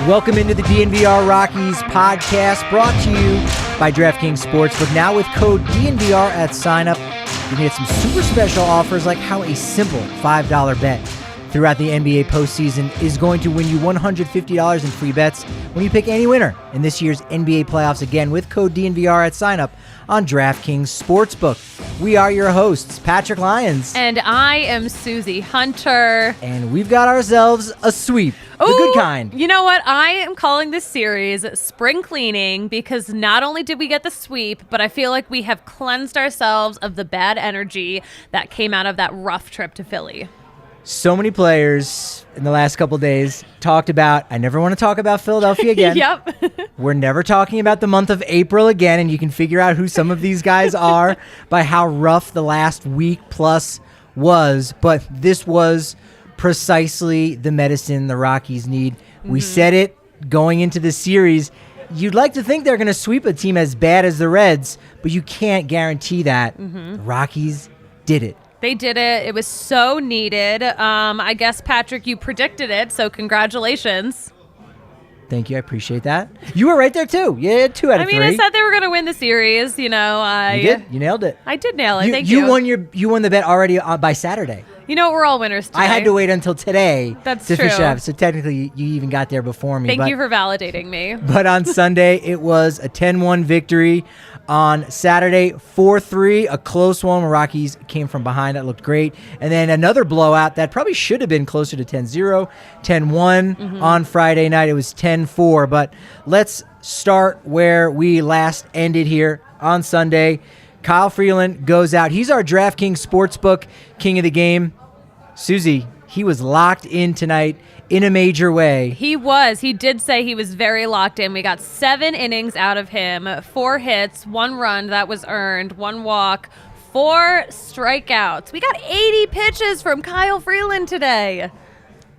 Welcome into the DNVR Rockies podcast, brought to you by DraftKings Sportsbook. Now with code DNVR at signup, you can get some super special offers like how a simple $5 bet throughout the NBA postseason is going to win you $150 in free bets when you pick any winner in this year's NBA playoffs. Again, with code DNVR at signup on DraftKings Sportsbook. We are your hosts, Patrick Lyons. And I am Suzie Hunter. And we've got ourselves a sweep. The good kind. You know what? I am calling this series Spring Cleaning because not only did we get the sweep, but I feel like we have cleansed ourselves of the bad energy that came out of that rough trip to Philly. So many players in the last couple of days talked about, I never want to talk about Philadelphia again. Yep. We're never talking about the month of April again, and you can figure out who some of these guys are by how rough the last week plus was. But this was precisely the medicine the Rockies need. We said it going into the series. You'd like to think they're going to sweep a team as bad as the Reds, but you can't guarantee that. The Rockies did it. They did it. It was so needed. I guess, Patrick, you predicted it, so congratulations. Thank you. I appreciate that. You were right there, too. Yeah, 2 out of 3. I said they were going to win the series. You know, you did. You nailed it. I did nail it. Thank you. You won the bet already by Saturday. You know, we're all winners today. I had to wait until today to finish up. So technically, you even got there before me. Thank you for validating me. But on Sunday, it was a 10-1 victory. On Saturday, 4-3, a close one where Rockies came from behind. That looked great. And then another blowout that probably should have been closer to 10-0, 10-1. On Friday night, it was 10-4. But let's start where we last ended here on Sunday. Kyle Freeland goes out. He's our DraftKings Sportsbook king of the game. Suzie, he was locked in tonight in a major way. He was. He did say he was very locked in. We got 7 innings out of him, 4 hits, 1 run that was earned, 1 walk, 4 strikeouts. We got 80 pitches from Kyle Freeland today.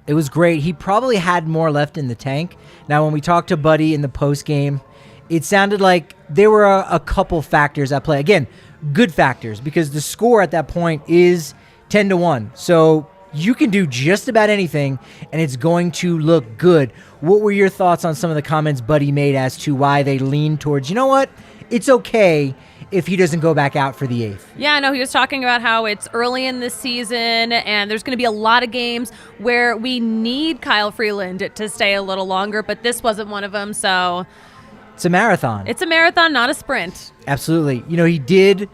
It was great. He probably had more left in the tank. Now, when we talked to Buddy in the postgame, it sounded like there were a couple factors at play. Again, good factors, because the score at that point is 10-1. So you can do just about anything, and it's going to look good. What were your thoughts on some of the comments Buddy made as to why they leaned towards, you know what, it's okay if he doesn't go back out for the 8th? Yeah, no, he was talking about how it's early in the season, and there's going to be a lot of games where we need Kyle Freeland to stay a little longer, but this wasn't one of them, so it's a marathon. It's a marathon, not a sprint. Absolutely. You know, he did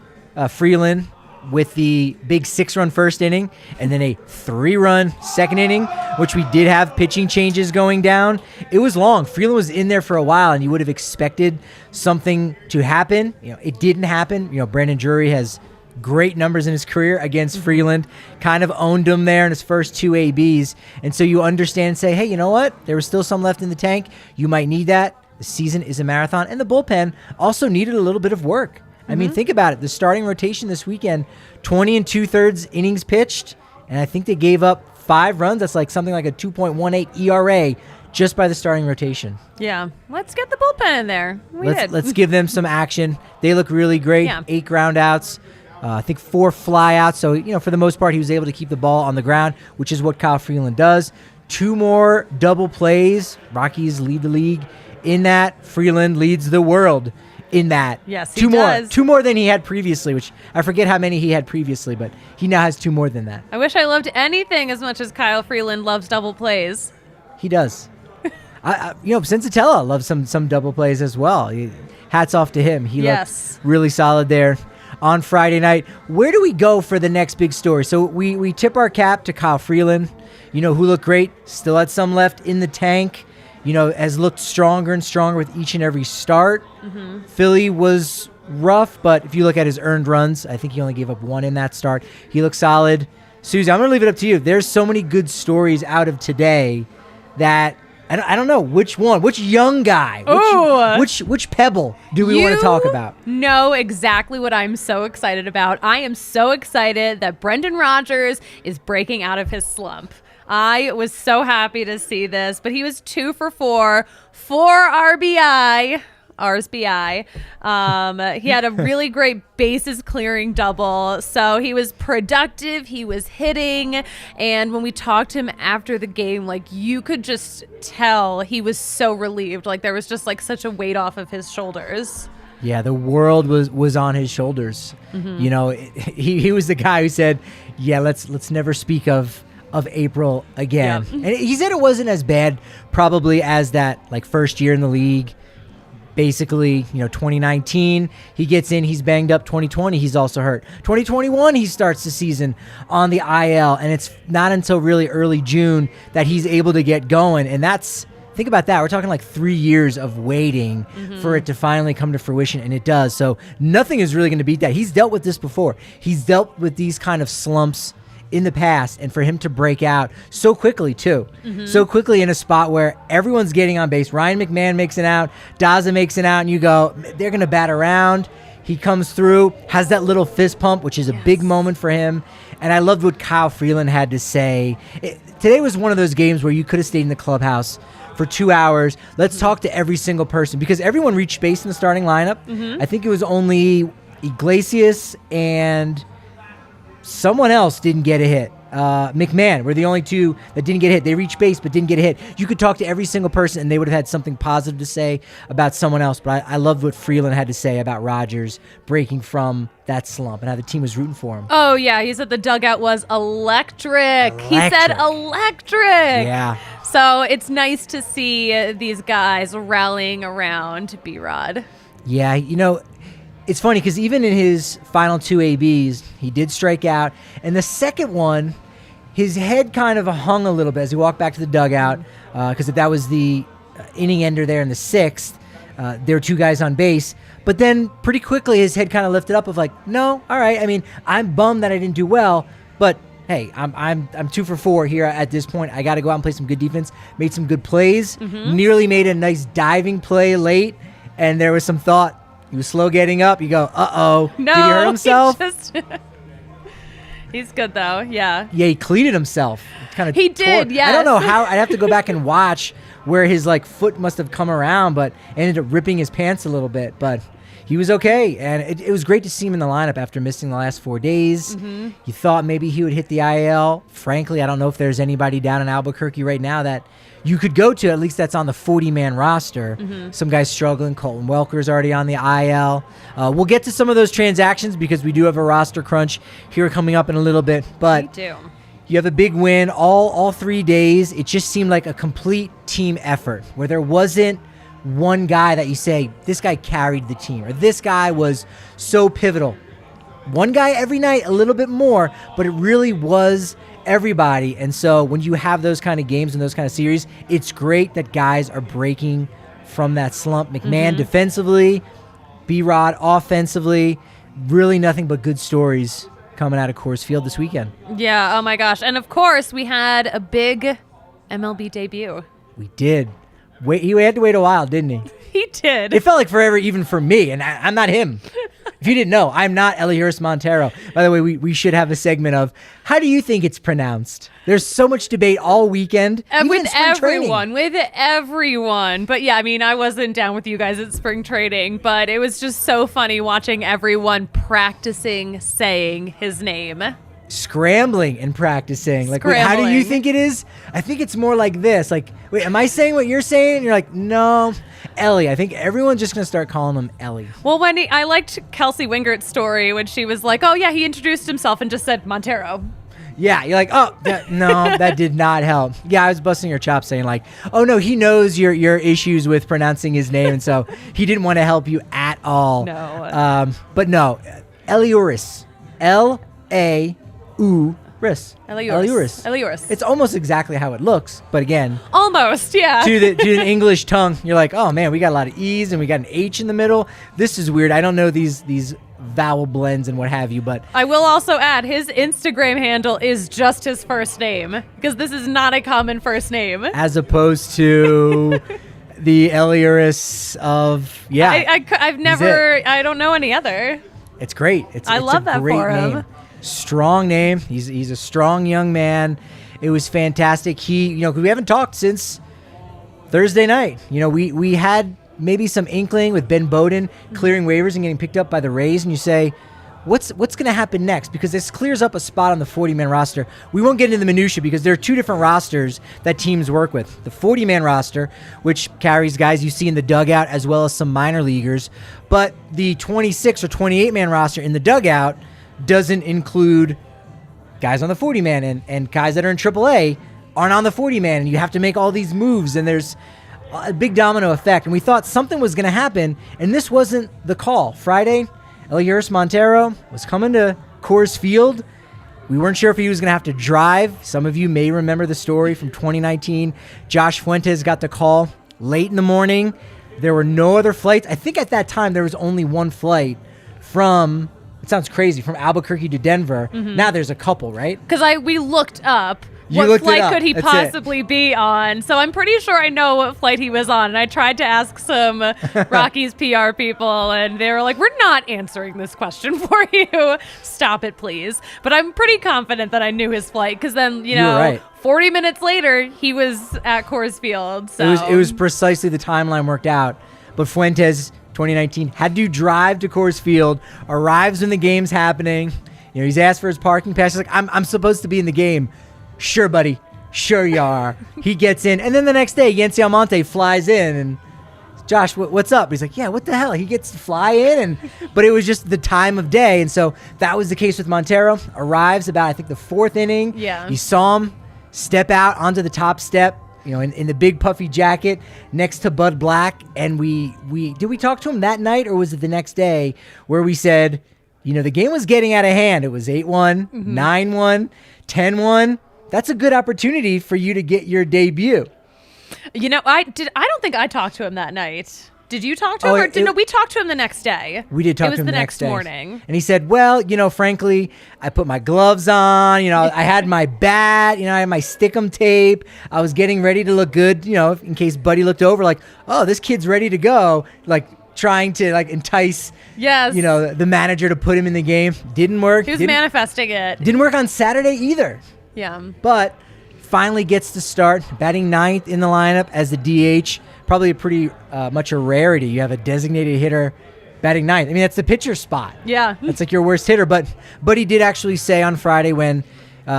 Freeland with the big 6-run first inning and then a 3-run second inning, which we did have pitching changes going down. It was long. Freeland was in there for a while, and you would have expected something to happen. You know, it didn't happen. You know, Brandon Drury has great numbers in his career against Freeland, kind of owned him there in his first 2 ABs. And so you understand and say, hey, you know what? There was still some left in the tank. You might need that. The season is a marathon, and the bullpen also needed a little bit of work. I mean, think about it. The starting rotation this weekend, 20 2/3 innings pitched, and I think they gave up 5 runs. That's like something like a 2.18 ERA just by the starting rotation. Yeah, let's get the bullpen in there. Let's give them some action. They look really great. Yeah. 8 ground outs. I think 4 fly outs. So, you know, for the most part, he was able to keep the ball on the ground, which is what Kyle Freeland does. 2 more double plays. Rockies lead the league in that. Freeland leads the world in that. Yes, he does. 2 more than he had previously, which I forget how many he had previously, but he now has 2 more than that. I wish I loved anything as much as Kyle Freeland loves double plays. He does. You know, Cincinnati loves some double plays as well. Hats off to him. He looked really solid there on Friday night. Where do we go for the next big story? So we tip our cap to Kyle Freeland, you know, who looked great, still had some left in the tank. You know, has looked stronger and stronger with each and every start. Philly was rough, but if you look at his earned runs, I think he only gave up 1 in that start. He looked solid. Suzie, I'm going to leave it up to you. There's so many good stories out of today that I don't know which one, which young guy, which pebble do we want to talk about? Know exactly what I'm so excited about. I am so excited that Brendan Rodgers is breaking out of his slump. I was so happy to see this, but he was 2 for 4, 4 RBI. RSBI. He had a really great bases clearing double. So he was productive. He was hitting. And when we talked to him after the game, like, you could just tell he was so relieved. Like, there was just like such a weight off of his shoulders. Yeah, the world was on his shoulders. You know, he was the guy who said, yeah, let's never speak of April again. Yep. And he said it wasn't as bad probably as that like first year in the league. Basically, 2019, he gets in, he's banged up. 2020, he's also hurt. 2021, he starts the season on the IL, and it's not until really early June that he's able to get going. And think about that. We're talking like 3 years of waiting for it to finally come to fruition, and it does. So nothing is really going to beat that. He's dealt with this before. He's dealt with these kind of slumps in the past, and for him to break out so quickly too, so quickly in a spot where everyone's getting on base. Ryan McMahon makes it out, Daza makes it out, and you go, they're going to bat around. He comes through, has that little fist pump, which is a big moment for him. And I loved what Kyle Freeland had to say. Today was one of those games where you could have stayed in the clubhouse for 2 hours. Let's talk to every single person, because everyone reached base in the starting lineup. I think it was only Iglesias and someone else didn't get a hit. McMahon were the only two that didn't get hit. They reached base but didn't get a hit. You could talk to every single person and they would have had something positive to say about someone else. But I loved what Freeland had to say about Rodgers breaking from that slump and how the team was rooting for him. Oh, yeah. He said the dugout was electric. He said electric. Yeah. So it's nice to see these guys rallying around B-Rod. Yeah, it's funny because even in his final 2 ABs, he did strike out. And the second one, his head kind of hung a little bit as he walked back to the dugout, because that was the inning ender there in the 6th. There were 2 guys on base. But then pretty quickly his head kind of lifted up of like, no, all right. I mean, I'm bummed that I didn't do well, but hey, I'm 2 for 4 here at this point. I got to go out and play some good defense. Made some good plays. Nearly made a nice diving play late, and there was some thought. He was slow getting up. You go, uh-oh. No, did he hurt himself? He's good, though. Yeah. Yeah, he cleated himself. He did, yes. I don't know how. I'd have to go back and watch where his foot must have come around, but ended up ripping his pants a little bit. But he was okay, and it was great to see him in the lineup after missing the last 4 days. You thought maybe he would hit the IL. Frankly, I don't know if there's anybody down in Albuquerque right now that you could go to, at least that's on the 40-man roster. Some guys struggling. Colton Welker's already on the IL. We'll get to some of those transactions because we do have a roster crunch here coming up in a little bit. But we do. You have a big win all 3 days. It just seemed like a complete team effort where there wasn't one guy that you say, this guy carried the team, or this guy was so pivotal. One guy every night, a little bit more, but it really was everybody. And so when you have those kind of games and those kind of series, it's great that guys are breaking from that slump. McMahon defensively, B-Rod offensively, really nothing but good stories coming out of Coors Field this weekend. Yeah, oh my gosh. And of course, we had a big MLB debut. We did. He had to wait a while, didn't he? He did. It felt like forever even for me, and I'm not him. If you didn't know, I'm not Elehuris Montero. By the way, we should have a segment of, how do you think it's pronounced? There's so much debate all weekend. With everyone. But yeah, I mean, I wasn't down with you guys at spring training, but it was just so funny watching everyone practicing saying his name. Scrambling and practicing. Wait, how do you think it is? I think it's more like this. Wait, am I saying what you're saying? And you're like, no, Ellie. I think everyone's just going to start calling him Ellie. Well, Wendy, I liked Kelsey Wingert's story when she was like, oh, yeah, he introduced himself and just said Montero. Yeah, you're like, oh, no, that did not help. Yeah, I was busting your chops saying oh, no, he knows your issues with pronouncing his name, and so he didn't want to help you at all. No. But no, Elehuris. Elehuris. It's almost exactly how it looks, but again, almost, yeah. to the English tongue, you're like, oh man, we got a lot of E's and we got an H in the middle. This is weird. I don't know these vowel blends and what have you, but I will also add his Instagram handle is just his first name, because this is not a common first name, as opposed to the Elehuris of I've never. I don't know any other. It's great. I love that for him. Name. Strong name. He's a strong young man. It was fantastic. We haven't talked since Thursday night. We had maybe some inkling with Ben Bowden clearing waivers and getting picked up by the Rays, and you say, what's going to happen next? Because this clears up a spot on the 40-man roster. We won't get into the minutia because there are two different rosters that teams work with. The 40-man roster, which carries guys you see in the dugout as well as some minor leaguers, but the 26 or 28-man roster in the dugout doesn't include guys on the 40-man, and guys that are in AAA aren't on the 40-man, and you have to make all these moves, and there's a big domino effect. And we thought something was going to happen, and this wasn't the call. Friday, Elehuris Montero was coming to Coors Field. We weren't sure if he was going to have to drive. Some of you may remember the story from 2019. Josh Fuentes got the call late in the morning. There were no other flights. I think at that time there was only one flight from, it sounds crazy, from Albuquerque to Denver. Now there's a couple, right? Because we looked up. You What flight up. could he That's possibly be on? So I'm pretty sure I know what flight he was on. And I tried to ask some Rockies PR people, and they were like, we're not answering this question for you. Stop it, please. But I'm pretty confident that I knew his flight because then, You were right. 40 minutes later, he was at Coors Field. So It was precisely the timeline worked out. But Fuentes, 2019, had to drive to Coors Field, arrives when the game's happening. He's asked for his parking pass. He's like, I'm supposed to be in the game. Sure, buddy. Sure you are. He gets in. And then the next day, Yency Almonte flies in. And Josh, what's up? He's like, yeah, what the hell? He gets to fly in. But it was just the time of day. And so that was the case with Montero. Arrives about, I think, the fourth inning. Yeah. You saw him step out onto the top step, in the big puffy jacket next to Bud Black. And did we talk to him that night, or was it the next day where we said, the game was getting out of hand. It was 8-1, 9-1, 10-1. That's a good opportunity for you to get your debut. I don't think I talked to him that night. Did you talk to him? No, we talked to him the next day. We did talk to him the next day. morning. And he said, well, frankly, I put my gloves on. I had my bat. I had my Stickum tape. I was getting ready to look good, in case Buddy looked over like, oh, this kid's ready to go. Like, trying to, entice, yes, the manager to put him in the game. Didn't work. He was manifesting it. Didn't work on Saturday either. Yeah. But finally gets to start, batting ninth in the lineup as the DH. Probably a pretty much a rarity. You have a designated hitter batting ninth. I mean, that's the pitcher spot. Yeah. That's like your worst hitter. But he did actually say on Friday when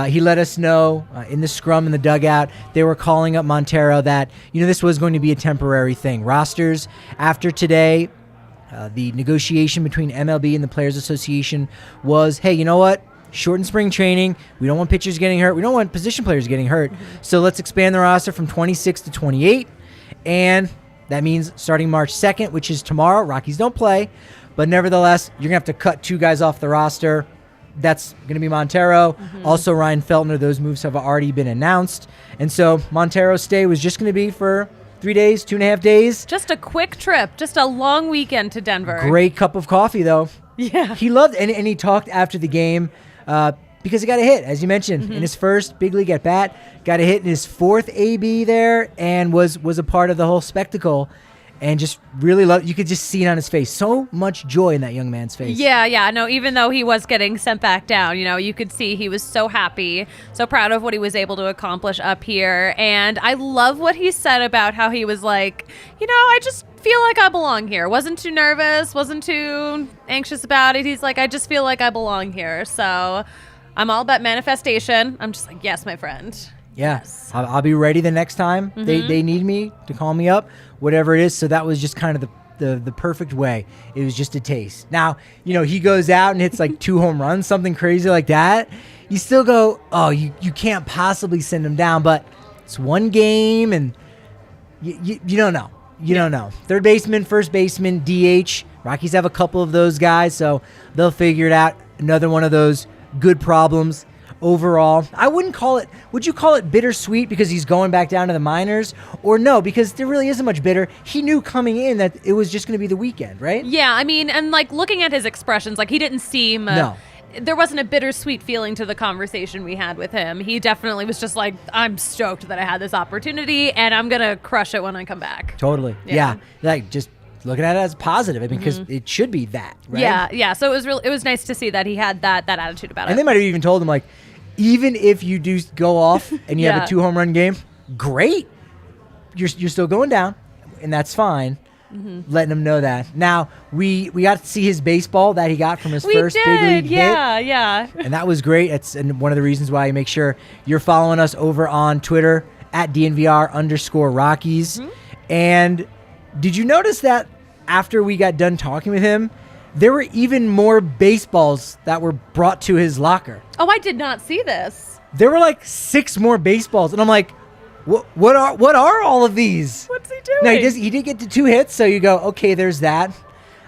he let us know in the scrum in the dugout, they were calling up Montero that, this was going to be a temporary thing. Rosters after today, the negotiation between MLB and the Players Association was, hey, you know what? Shorten spring training. We don't want pitchers getting hurt. We don't want position players getting hurt. So let's expand the roster from 26 to 28. And that means starting March 2nd, which is tomorrow. Rockies don't play. But nevertheless, you're going to have to cut two guys off the roster. That's going to be Montero. Also, Ryan Feltner. Those moves have already been announced. And so Montero's stay was just going to be for 3 days, 2.5 days. Just a quick trip. Just a long weekend to Denver. Great cup of coffee, though. Yeah. He loved it. And he talked after the game. Because he got a hit, as you mentioned, in his first big league at bat, got a hit in his fourth AB there, and was a part of the whole spectacle, and just really loved. You could just see it on his face. So much joy in that young man's face. Yeah. No, even though he was getting sent back down, you could see he was so happy, so proud of what he was able to accomplish up here. And I love what he said about how he was like, I just feel like I belong here. Wasn't too nervous, wasn't too anxious about it. He's like, I just feel like I belong here. So I'm all about manifestation. I'm just like, yes, my friend. Yeah. Yes. I'll be ready the next time they need me to call me up, whatever it is. So that was just kind of the perfect way. It was just a taste. Now, he goes out and hits like 2 home runs, something crazy like that. You still go, oh, you can't possibly send him down, but it's one game and you don't know. You don't know. Third baseman, first baseman, DH. Rockies have a couple of those guys, so they'll figure it out. Another one of those good problems overall. I wouldn't call it, would you call it bittersweet because he's going back down to the minors? Or no, because there really isn't much bitter. He knew coming in that it was just going to be the weekend, right? Yeah, I mean, and looking at his expressions, he didn't seem... No. There wasn't a bittersweet feeling to the conversation we had with him. He definitely was just like, I'm stoked that I had this opportunity, and I'm going to crush it when I come back. Totally. Yeah. Just looking at it as positive. I mean, because it should be that, right? Yeah. So it was nice to see that he had that attitude about it. And they might have even told him, like, even if you do go off and you have a 2 home run game, great. You're still going down, and that's fine. letting him know that. Now, we got to see his baseball that he got from his first big league hit. Yeah. And that was great. It's one of the reasons why you make sure you're following us over on Twitter at DNVR_Rockies. And did you notice that after we got done talking with him, there were even more baseballs that were brought to his locker? Oh, I did not see this. There were like 6 more baseballs. And I'm like, what are all of these? What's he doing? No, he did get to 2 hits, so you go, okay, there's that.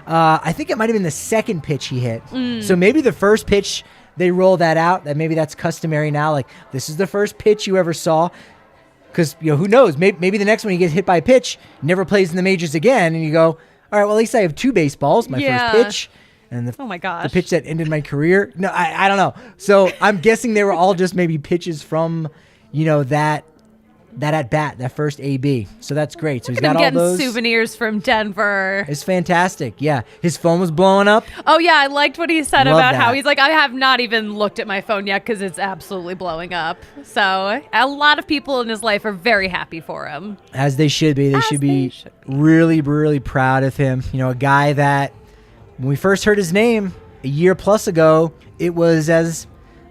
I think it might have been the second pitch he hit. So maybe the first pitch, they roll that out. That maybe that's customary now. Like, this is the first pitch you ever saw. Because, who knows? Maybe the next one he gets hit by a pitch, never plays in the majors again, and you go, all right, well, at least I have 2 baseballs, my first pitch. And oh my gosh, the pitch that ended my career. No, I don't know. So I'm guessing they were all just maybe pitches from, that at bat, that first AB. So that's great. So he's got all those souvenirs from Denver. It's fantastic. Yeah, his phone was blowing up. Oh yeah, I liked what he said about how he's like, I have not even looked at my phone yet because it's absolutely blowing up. So a lot of people in his life are very happy for him, as they should be. They should be really, really proud of him. A guy that when we first heard his name a year plus ago, it was as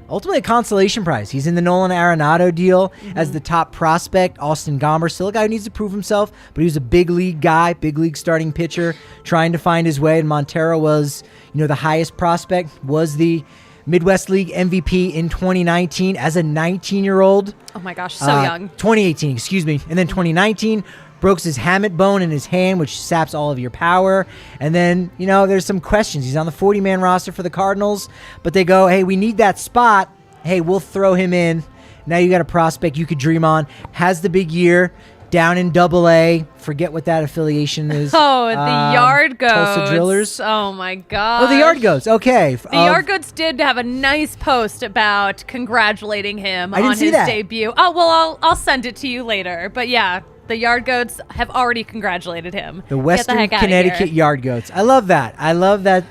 ultimately a consolation prize. He's in the Nolan Arenado deal as the top prospect. Austin Gomber, still a guy who needs to prove himself, but he was a big league guy, big league starting pitcher, trying to find his way. And Montero was, the highest prospect, was the Midwest League MVP in 2019 as a 19-year-old. Oh my gosh, so young. 2018, excuse me. And then 2019, broke his hamate bone in his hand, which saps all of your power. And then, there's some questions. He's on the 40-man roster for the Cardinals, but they go, hey, we need that spot. Hey, we'll throw him in. Now you got a prospect you could dream on. Has the big year down in Double-A. Forget what that affiliation is. Oh, the Yard Goats. Tulsa Drillers. Oh, my God. Oh, the Yard Goats. Okay. The Yard Goats did have a nice post about congratulating him on his debut. Oh, well, I'll send it to you later. But yeah, the Yard Goats have already congratulated him. The Western Connecticut Yard Goats. I love that.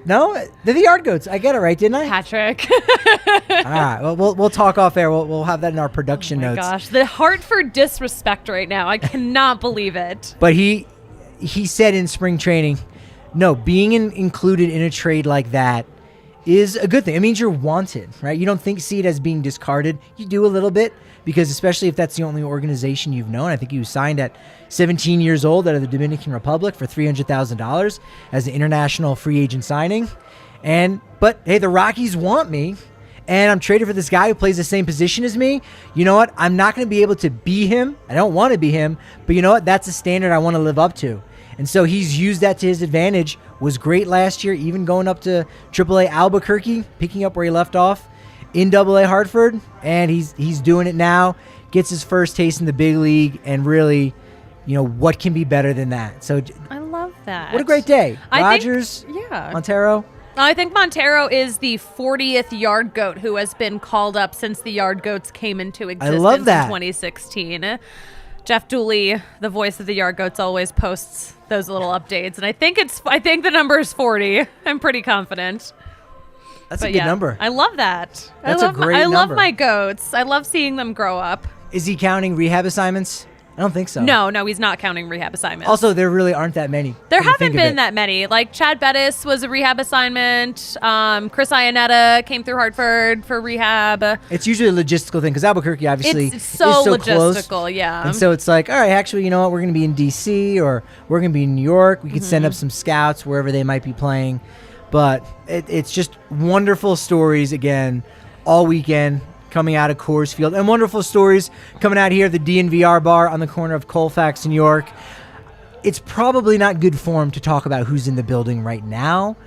No, they're the Yard Goats. I get it right, didn't I? Patrick. All right. Well, we'll talk off air. We'll have that in our production notes. Oh my gosh, the Hartford disrespect right now. I cannot believe it. But he said in spring training, no, being included in a trade like that is a good thing. It means you're wanted, right? You don't see it as being discarded. You do a little bit, because especially if that's the only organization you've known. I think he was signed at 17 years old out of the Dominican Republic for $300,000 as an international free agent signing. But hey, the Rockies want me, and I'm traded for this guy who plays the same position as me. You know what? I'm not going to be able to be him. I don't want to be him, but you know what? That's a standard I want to live up to. And so he's used that to his advantage. Was great last year, even going up to AAA Albuquerque, picking up where he left off in AA Hartford, and he's doing it now. Gets his first taste in the big league, and really, what can be better than that? So I love that. What a great day. Rodgers, Montero. I think Montero is the 40th Yard Goat who has been called up since the Yard Goats came into existence in 2016. Jeff Dooley, the voice of the Yard Goats, always posts those little updates, and I think the number is 40. I'm pretty confident. That's a good number. I love that. That's a great number. I love my goats. I love seeing them grow up. Is he counting rehab assignments? I don't think so. No, he's not counting rehab assignments. Also, there really aren't that many. There haven't been that many. Like Chad Bettis was a rehab assignment. Chris Iannetta came through Hartford for rehab. It's usually a logistical thing because Albuquerque obviously is so logistical, close. Yeah. And so it's like, all right, actually, you know what? We're going to be in D.C. or we're going to be in New York. We could send up some scouts wherever they might be playing. But it's just wonderful stories, again, all weekend coming out of Coors Field. And wonderful stories coming out here at the DNVR bar on the corner of Colfax and York. It's probably not good form to talk about who's in the building right now,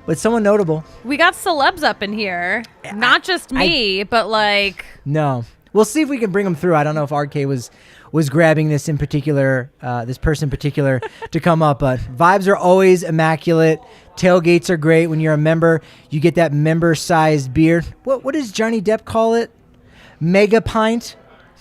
but someone notable. We got celebs up in here. Not just me, but like... No. We'll see if we can bring them through. I don't know if RK was grabbing this in particular, this person in particular, to come up. But vibes are always immaculate. Tailgates are great. When you're a member, you get that member-sized beer. What does Johnny Depp call it? Mega pint?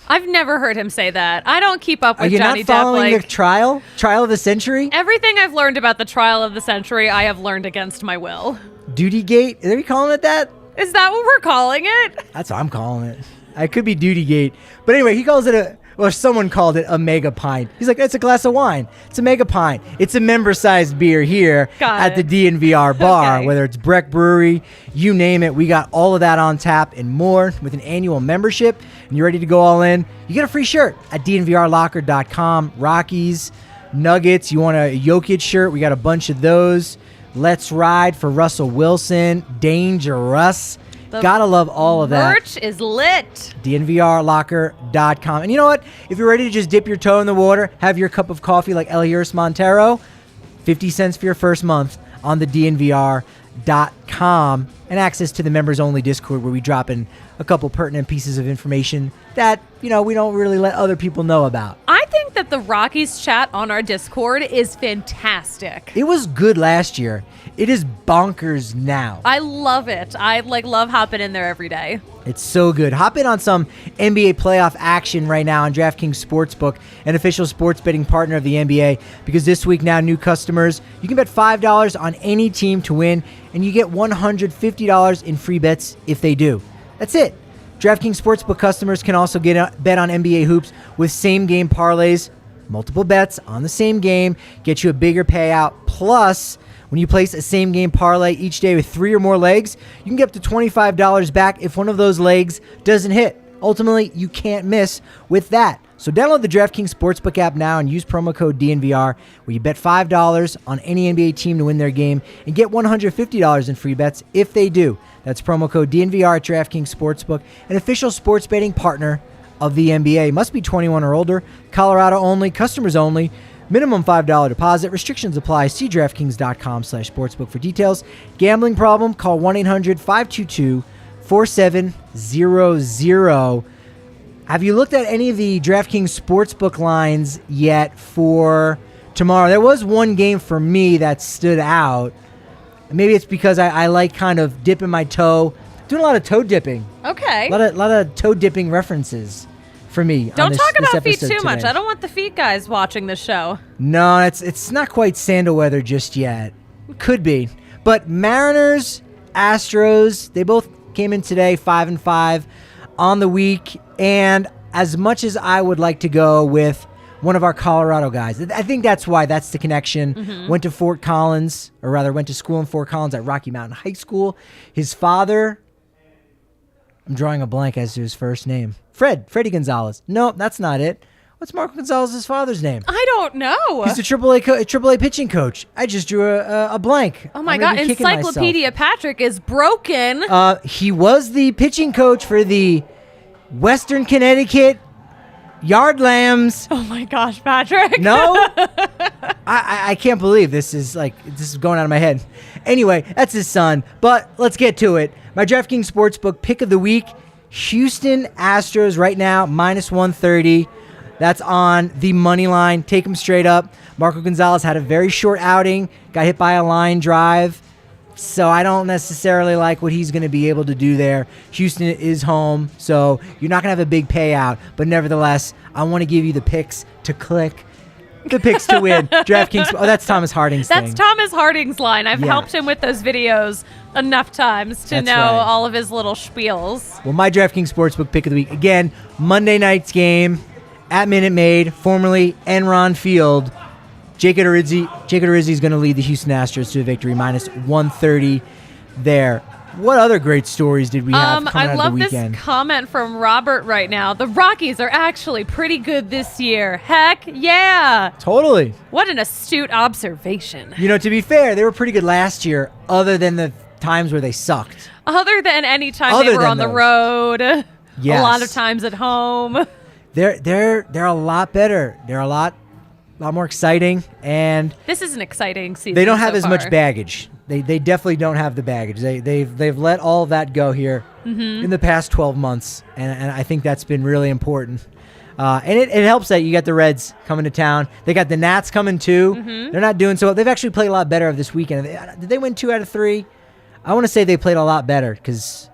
I've never heard him say that. I don't keep up with Are Johnny Depp. you not following the trial of the century? Everything I've learned about the trial of the century, I have learned against my will. Duty gate? Are we calling it that? Is that what we're calling it? That's what I'm calling it. I could be duty gate. But anyway, he calls it Well, someone called it a mega pint. He's like, it's a glass of wine. It's a mega pint. It's a member-sized beer here at the DNVR bar, whether it's Breck Brewery, you name it. We got all of that on tap and more with an annual membership, and you're ready to go all in. You get a free shirt at DNVRlocker.com. Rockies, Nuggets, you want a Jokic shirt? We got a bunch of those. Let's Ride for Russell Wilson. Dangerous. Gotta love all of that. Merch is lit. DNVRlocker.com. And you know what? If you're ready to just dip your toe in the water, have your cup of coffee like Elehuris Montero, 50 cents for your first month on the DNVR.com, and access to the members-only Discord where we drop in a couple pertinent pieces of information that, we don't really let other people know about. I think that the Rockies chat on our Discord is fantastic. It was good last year. It is bonkers now. I love it. I love hopping in there every day. It's so good. Hop in on some NBA playoff action right now on DraftKings Sportsbook, an official sports betting partner of the NBA, because this week now, new customers, you can bet $5 on any team to win, and you get $150 in free bets if they do. That's it. DraftKings Sportsbook customers can also bet on NBA hoops with same-game parlays. Multiple bets on the same game get you a bigger payout. Plus, when you place a same-game parlay each day with 3 or more legs, you can get up to $25 back if one of those legs doesn't hit. Ultimately, you can't miss with that. So download the DraftKings Sportsbook app now and use promo code DNVR, where you bet $5 on any NBA team to win their game and get $150 in free bets if they do. That's promo code DNVR at DraftKings Sportsbook, an official sports betting partner of the NBA. Must be 21 or older. Colorado only. Customers only. Minimum $5 deposit. Restrictions apply. See DraftKings.com/sportsbook for details. Gambling problem? Call 1-800-522-4700. Have you looked at any of the DraftKings Sportsbook lines yet for tomorrow? There was one game for me that stood out. Maybe it's because I like kind of dipping my toe. Doing a lot of toe dipping. Okay. A lot of toe dipping references for me. Don't talk about feet too much. I don't want the feet guys watching the show. No, it's not quite sandal weather just yet. Could be. But Mariners, Astros, they both came in today 5-5 on the week. And as much as I would like to go with one of our Colorado guys, I think that's why that's the connection. Mm-hmm. Went to Fort Collins, or rather went to school in Fort Collins at Rocky Mountain High School. His father, I'm drawing a blank as to his first name. Freddie Gonzalez. No, that's not it. What's Marco Gonzalez's father's name? I don't know. He's a AAA pitching coach. I just drew a blank. Oh my God, Encyclopedia Patrick is broken. He was the pitching coach for the Western Connecticut Yard Lambs. Oh my gosh, Patrick. No? I can't believe this is going out of my head. Anyway, that's his son. But let's get to it. My DraftKings Sportsbook pick of the week, Houston Astros right now, -130. That's on the money line. Take them straight up. Marco Gonzalez had a very short outing, got hit by a line drive. So I don't necessarily like what he's going to be able to do there. Houston is home, so you're not going to have a big payout. But nevertheless, I want to give you the picks to click, the picks to win. DraftKings. Oh, that's Thomas Harding's thing. That's Thomas Harding's line. I've helped him with those videos enough times to know all of his little spiels. Well, my DraftKings Sportsbook pick of the week. Again, Monday night's game at Minute Maid, formerly Enron Field. Jake Odorizzi is going to lead the Houston Astros to a victory, -130 there. What other great stories did we have coming out of the weekend? I love this comment from Robert right now. The Rockies are actually pretty good this year. Heck yeah. Totally. What an astute observation. To be fair, they were pretty good last year, other than the times where they sucked. Other than any time they were on the road. Yes. A lot of times at home. They're a lot better. They're a lot more exciting, and this is an exciting season. They don't have as much baggage. They definitely don't have the baggage. They've let all of that go here in the past 12 months, and I think that's been really important. And it helps that you got the Reds coming to town. They got the Nats coming too. They're not doing so well. They've actually played a lot better this weekend. Did they win 2 out of 3? I want to say they played a lot better because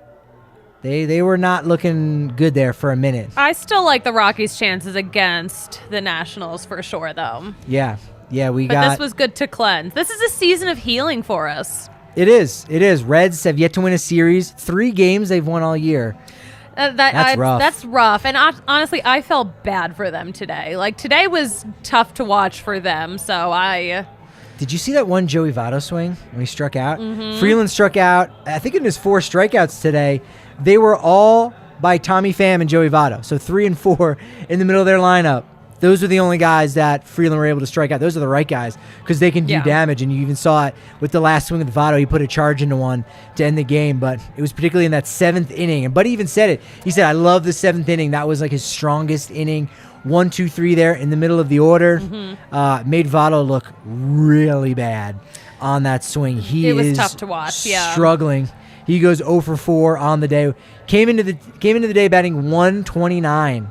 They were not looking good there for a minute. I still like the Rockies' chances against the Nationals for sure, though. Yeah, but this was good to cleanse. This is a season of healing for us. It is. Reds have yet to win a series. 3 games they've won all year. That's rough. And honestly, I felt bad for them today. Like, today was tough to watch for them. So Did you see that one Joey Votto swing when he struck out? Mm-hmm. Freeland struck out, I think in his 4 strikeouts today. They were all by Tommy Pham and Joey Votto. So 3 and 4 in the middle of their lineup. Those were the only guys that Freeland were able to strike out. Those are the right guys because they can do damage. And you even saw it with the last swing with Votto. He put a charge into one to end the game. But it was particularly in that 7th inning. And Buddy even said it. He said, I love the 7th inning. That was like his strongest inning. 1, 2, 3 there in the middle of the order. Mm-hmm. Made Votto look really bad on that swing. It was tough to watch. Struggling. He goes 0 for 4 on the day. Came into the day batting 129.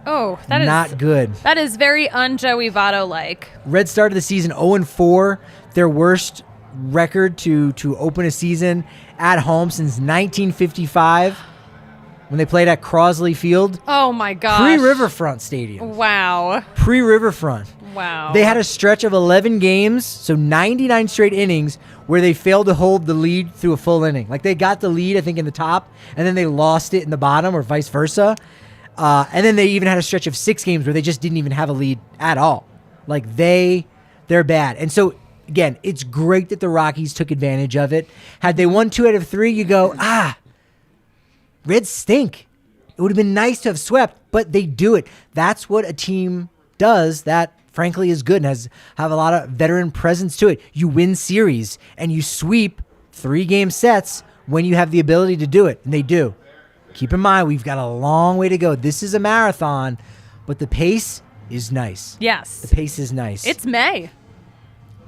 Oh, that is not good. That is very un-Joey Votto-like. Reds started the season 0-4, their worst record to open a season at home since 1955 when they played at Crosley Field. Oh, my gosh. Pre-Riverfront Stadium. Wow. Pre-Riverfront. Wow. They had a stretch of 11 games, so 99 straight innings, where they failed to hold the lead through a full inning. Like, they got the lead, I think, in the top, and then they lost it in the bottom or vice versa. And then they even had a stretch of 6 games where they just didn't even have a lead at all. Like, they're bad. And so, again, it's great that the Rockies took advantage of it. Had they won 2 out of 3, you go, Reds stink. It would have been nice to have swept, but they do it. That's what a team does that, frankly, is good and have a lot of veteran presence to it. You win series, and you sweep 3-game sets when you have the ability to do it, and they do. Keep in mind, we've got a long way to go. This is a marathon, but the pace is nice. Yes. The pace is nice. It's May.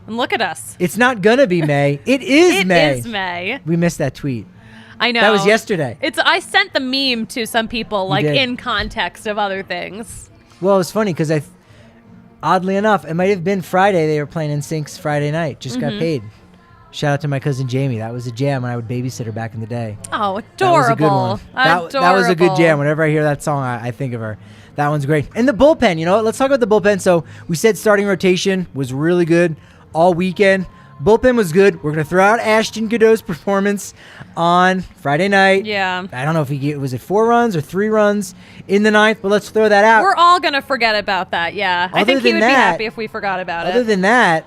And look at us. It's not going to be May. It is May. It is May. We missed that tweet. I know. That was yesterday. I sent the meme to some people, like, in context of other things. Well, it was funny because oddly enough, it might have been Friday. They were playing NSYNC's Friday night. Just got paid. Shout out to my cousin Jamie. That was a jam when I would babysit her back in the day. Oh, adorable. That was a good one. That was a good jam. Whenever I hear that song, I think of her. That one's great. And the bullpen, you know what? Let's talk about the bullpen. So we said starting rotation was really good all weekend. Bullpen was good. We're going to throw out Ashton Godot's performance on Friday night. Yeah. I don't know if was it 4 runs or 3 runs in the 9th, but let's throw that out. We're all going to forget about that, yeah. I think he would be happy if we forgot about it. Other than that,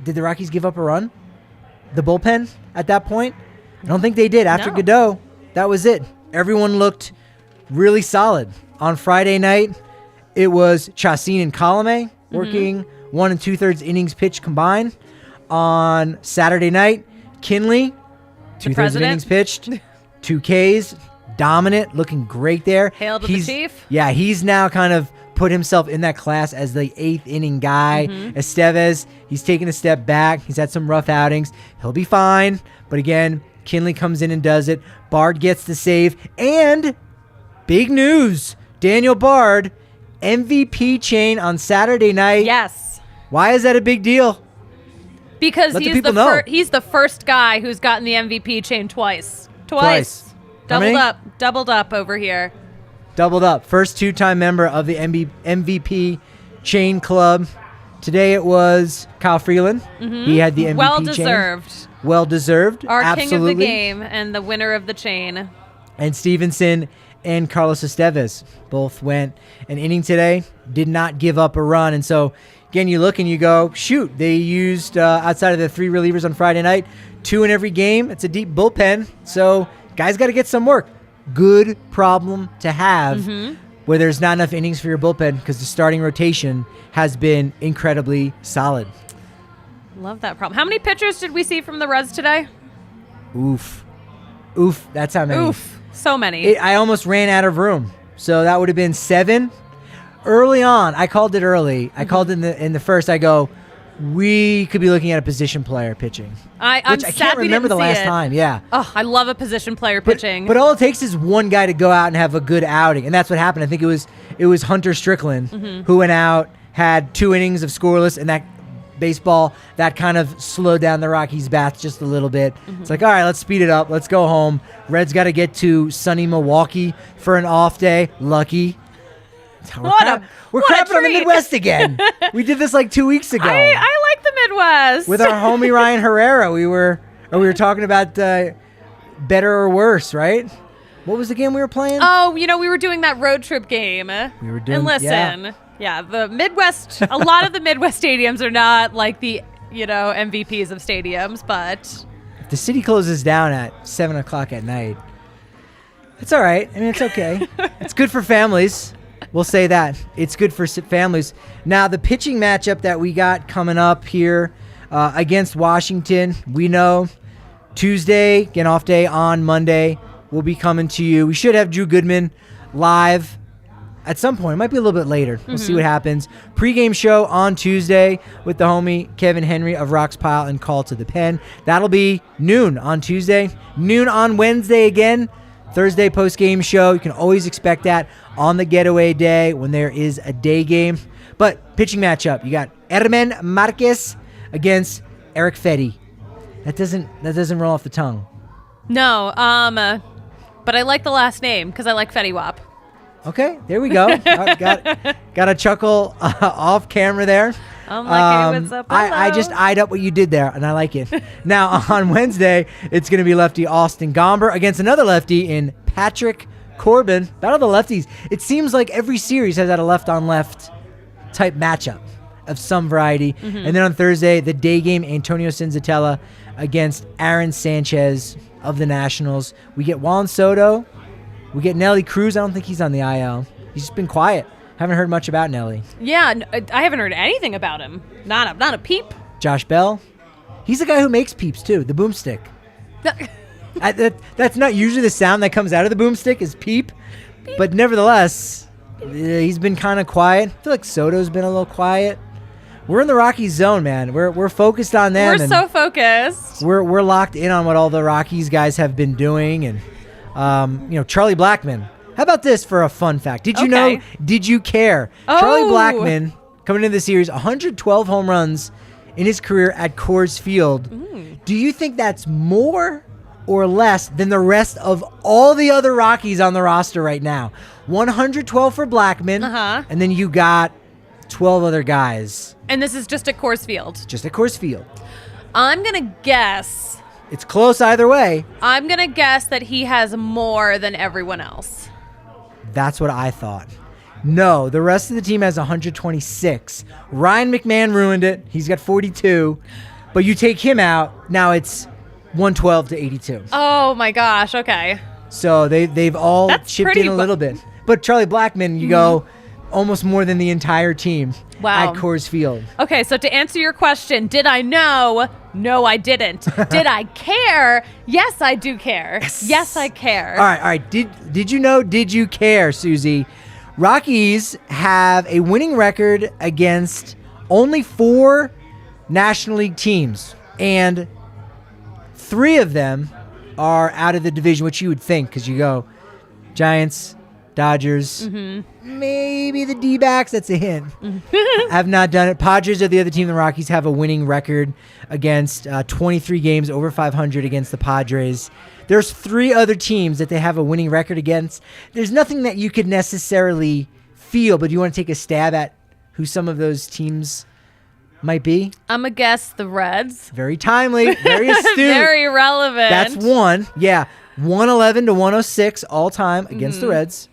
did the Rockies give up a run? The bullpen at that point? I don't think they did. After Godot, that was it. Everyone looked really solid. On Friday night, it was Chacin and Colome working 1 2/3 innings pitched combined. On Saturday night, Kinley, 2/3 innings pitched, 2 Ks, dominant, looking great there. Hail to the Chief. Yeah, he's now kind of put himself in that class as the 8th inning guy. Estevez, he's taken a step back. He's had some rough outings. He'll be fine. But again, Kinley comes in and does it. Bard gets the save. And big news, Daniel Bard, MVP chain on Saturday night. Yes. Why is that a big deal? Because he's the first guy who's gotten the MVP chain twice. Doubled up over here. Doubled up. First 2-time member of the MVP chain club. Today it was Kyle Freeland. He had the MVP chain. Well deserved. Our Absolutely. king of the game and the winner of the chain. And Stevenson and Carlos Estevez both went an inning today. Did not give up a run. And so, again, you look and you go, shoot, they used, outside of the 3 relievers on Friday night, 2 in every game. It's a deep bullpen. So, guys got to get some work. Good problem to have where there's not enough innings for your bullpen because the starting rotation has been incredibly solid. Love that problem. How many pitchers did we see from the Reds today? Oof. That's how many. Oof. So many. I almost ran out of room. So that would have been 7. Early on, I called it early. I called it in the first. I go, we could be looking at a position player pitching. I can't remember the last time. Yeah. Oh, I love a position player pitching. But all it takes is one guy to go out and have a good outing, and that's what happened. I think it was Hunter Strickland who went out, had 2 innings of scoreless, and that baseball that kind of slowed down the Rockies' bats just a little bit. It's like, all right, let's speed it up. Let's go home. Reds got to get to sunny Milwaukee for an off day. Lucky. We're crapping on the Midwest again. We did this like 2 weeks ago. I like the Midwest. With our homie Ryan Herrera, we were talking about better or worse, right? What was the game we were playing? Oh, we were doing that road trip game. We were doing. And listen, yeah, the Midwest. A lot of the Midwest stadiums are not like the MVPs of stadiums, but if the city closes down at 7:00 at night, it's all right. I mean, it's okay. It's good for families. We'll say that. It's good for families. Now, the pitching matchup that we got coming up here against Washington, we know Tuesday, again off day on Monday, we'll be coming to you. We should have Drew Goodman live at some point. It might be a little bit later. We'll see what happens. Pre-game show on Tuesday with the homie Kevin Henry of Rocks Pile and Call to the Pen. That'll be noon on Tuesday, noon on Wednesday again. Thursday post-game show. You can always expect that on the getaway day when there is a day game. But pitching matchup, you got Herman Marquez against Eric Fetty. That doesn't roll off the tongue. No, but I like the last name because I like Fetty Wap. Okay, there we go. Got a chuckle off camera there. I'm like, hey, what's up? I just eyed up what you did there, and I like it. Now, on Wednesday, it's going to be lefty Austin Gomber against another lefty in Patrick Corbin. Battle of the lefties. It seems like every series has had a left-on-left type matchup of some variety. And then on Thursday, the day game, Antonio Senzatella against Aaron Sanchez of the Nationals. We get Juan Soto. We get Nelly Cruz. I don't think he's on the IL. He's just been quiet. Haven't heard much about Nelly. Yeah, I haven't heard anything about him. Not a peep. Josh Bell. He's the guy who makes peeps, too. The boomstick. That's not usually the sound that comes out of the boomstick is peep. But nevertheless, he's been kind of quiet. I feel like Soto's been a little quiet. We're in the Rockies zone, man. We're focused on them. We're so focused. We're locked in on what all the Rockies guys have been doing. And, Charlie Blackmon. How about this for a fun fact? Did you know? Did you care? Oh. Charlie Blackmon, coming into the series, 112 home runs in his career at Coors Field. Do you think that's more or less than the rest of all the other Rockies on the roster right now? 112 for Blackmon, and then you got 12 other guys. And this is just at Coors Field. Just at Coors Field. I'm going to guess. It's close either way. I'm going to guess that he has more than everyone else. That's what I thought. No, the rest of the team has 126. Ryan McMahon ruined it. He's got 42. But you take him out, now it's 112 to 82. Oh my gosh, okay. So they've all chipped in a little bit. But Charlie Blackmon, you go almost more than the entire team at Coors Field. Okay, so to answer your question, did I know? No, I didn't. Did I care? Yes, I do care. Yes, I care. All right. Did you know? Did you care, Suzie? Rockies have a winning record against only 4 National League teams, and 3 of them are out of the division, which you would think, because you go Giants, Dodgers, maybe the D-backs. That's a hint. Have not done it. Padres are the other team. The Rockies have a winning record against 23 games, over 500 against the Padres. There's 3 other teams that they have a winning record against. There's nothing that you could necessarily feel, but do you want to take a stab at who some of those teams might be? I'm going to guess the Reds. Very timely. Very astute. Very relevant. That's 1. Yeah. 111 to 106 all time against the Reds.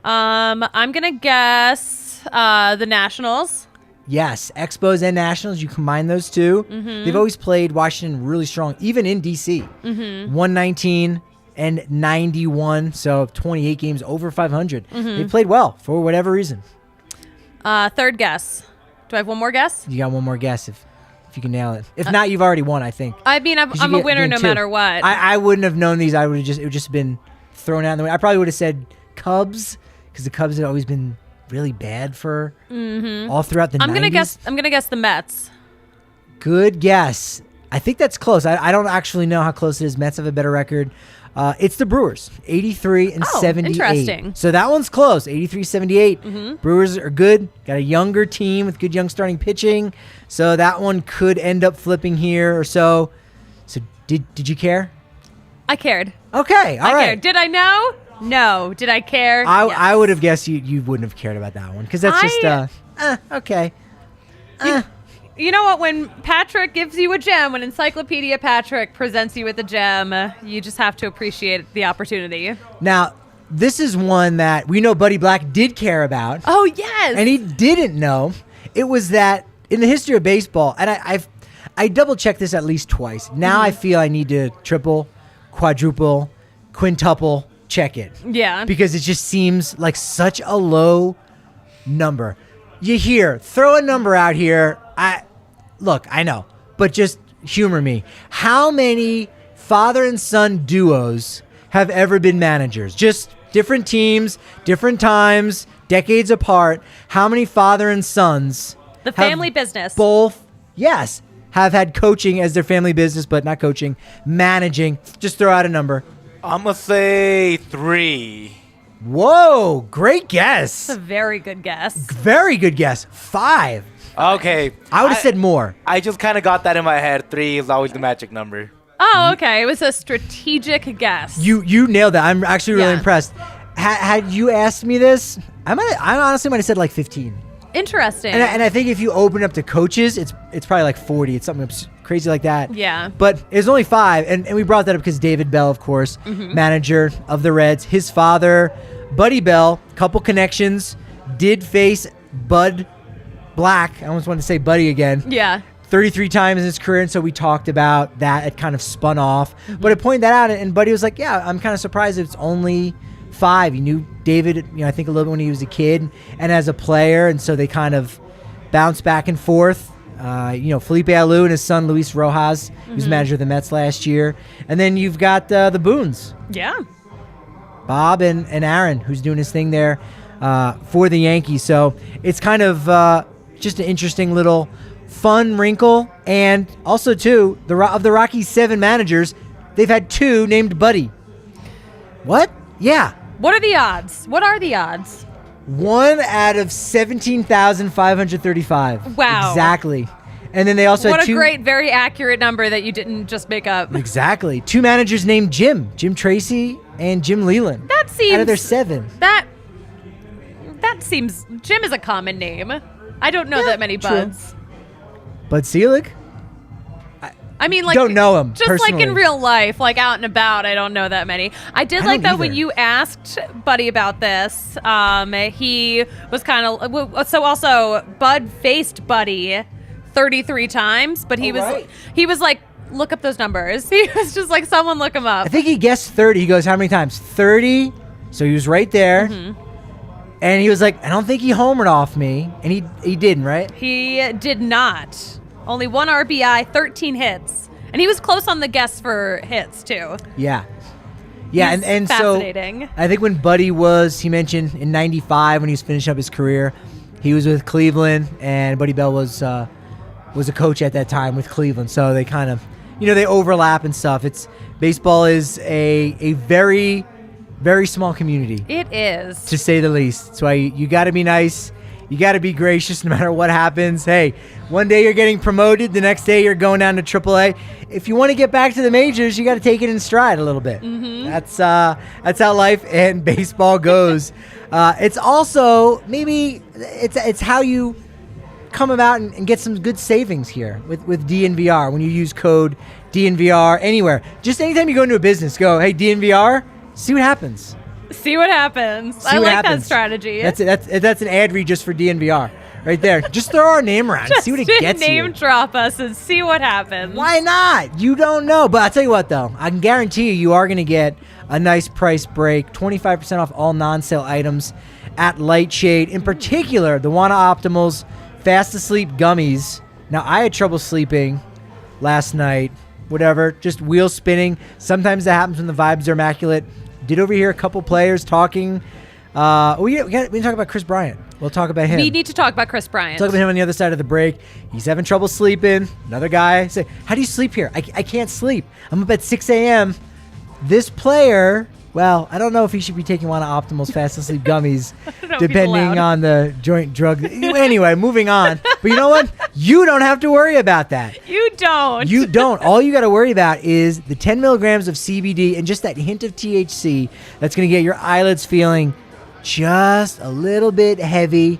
I'm going to guess the Nationals. Yes, Expos and Nationals, you combine those two. They've always played Washington really strong, even in D.C. 119 and 91, so 28 games over 500. They played well for whatever reason. Third guess. Do I have one more guess? You got one more guess if you can nail it. If not, you've already won, I think. I mean, I'm a winner no matter what. I wouldn't have known these. It would just been thrown out in the way. I probably would have said Cubs, because the Cubs had always been really bad for all throughout the 90s. I'm gonna guess the Mets. Good guess. I think that's close. I don't actually know how close it is. Mets have a better record. It's the Brewers, 83 and 78. Interesting. So that one's close, 83-78. Brewers are good. Got a younger team with good young starting pitching. So that one could end up flipping here or so. So did you care? I cared. Okay, all right. Cared. Did I know? No. Did I care? Yes. I would have guessed you wouldn't have cared about that one, because that's just okay. You know what? When Patrick gives you a gem, when Encyclopedia Patrick presents you with a gem, you just have to appreciate the opportunity. Now, this is one that we know Buddy Black did care about. Oh, yes. And he didn't know. It was that in the history of baseball, and I double-checked this at least twice. Now I feel I need to triple, quadruple, quintuple check it. Yeah. Because it just seems like such a low number. You hear, throw a number out here. I know, but just humor me. How many father and son duos have ever been managers? Just different teams, different times, decades apart. How many father and sons? The family business. Both, yes, have had coaching as their family business, but not coaching, managing. Just throw out a number. I'm going to say 3. Whoa, great guess. That's a very good guess. Very good guess. 5. Okay. I would have said more. I just kind of got that in my head. 3 is always the magic number. Oh, okay. It was a strategic guess. You nailed that. I'm actually really Yeah. impressed. Had you asked me this, I honestly might have said like 15. Interesting. And I think if you open up to coaches, it's probably like 40. It's something crazy like that. Yeah. But it's only 5, and we brought that up because David Bell, of course, manager of the Reds. His father, Buddy Bell, couple connections, did face Bud Black. I almost wanted to say Buddy again. Yeah. 33 times in his career, and so we talked about that. It kind of spun off. But I pointed that out, and Buddy was like, yeah, I'm kind of surprised it's only 5. He knew David, I think a little bit when he was a kid and as a player, and so they kind of bounced back and forth. Felipe Alou and his son Luis Rojas, who's manager of the Mets last year. And then you've got the Boones. Yeah. Bob and Aaron, who's doing his thing there for the Yankees. So it's kind of just an interesting little fun wrinkle. And also, too, of the Rockies' 7 managers, they've had 2 named Buddy. What? Yeah. What are the odds? 1 out of 17,535. Wow. Exactly. And then they also What had a 2. great, very accurate number that you didn't just make up. Exactly. 2 managers named Jim Tracy and Jim Leland. That seems... Out of their 7. That seems... Jim is a common name. I don't know that many true. Buds. Bud Selig? I mean, like... Don't know him Just personally. like in real life, like out and about, I don't know that many. I did like that when you asked Buddy about this, he was kind of... So also, Bud faced Buddy 33 times, but he was like, look up those numbers. He was just like, someone look them up. I think he guessed 30. He goes, how many times? 30. So he was right there. And he was like, I don't think he homered off me. And he didn't, right? He did not. Only 1 RBI, 13 hits. And he was close on the guess for hits, too. Yeah. Yeah, He's and so fascinating. I think when Buddy he mentioned in 95 when he was finishing up his career, he was with Cleveland, and Buddy Bell was a coach at that time with Cleveland. So they kind of, they overlap and stuff. Baseball is a very, very small community. It is. To say the least. That's why you got to be nice. You got to be gracious no matter what happens. Hey, one day you're getting promoted. The next day you're going down to AAA. If you want to get back to the majors, you got to take it in stride a little bit. That's how life and baseball goes. It's also maybe it's how you come about and get some good savings here with DNVR when you use code DNVR anywhere. Just anytime you go into a business, go, hey, DNVR, see what happens. See what happens. I like that strategy. That's an ad read just for DNVR right there. Just throw our name around. See what it gets you. Name drop us and see what happens. Why not? You don't know. But I'll tell you what, though. I can guarantee you are going to get a nice price break. 25% off all non-sale items at Lightshade. In particular, the Wana Optimals Fast Asleep Gummies. Now, I had trouble sleeping last night. Whatever. Just wheel spinning. Sometimes that happens when the vibes are immaculate. Did overhear a couple players talking. We didn't talk about Kris Bryant. We'll talk about him. We need to talk about Kris Bryant. Talk about him on the other side of the break. He's having trouble sleeping. Another guy say, how do you sleep here? I can't sleep. I'm up at 6 a.m. This player, well, I don't know if he should be taking one of Optimal's Fast Asleep Gummies, depending on the joint drug. Anyway, moving on. But you know what? You don't have to worry about that. You don't. You don't. All you got to worry about is the 10 milligrams of CBD and just that hint of THC that's going to get your eyelids feeling just a little bit heavy.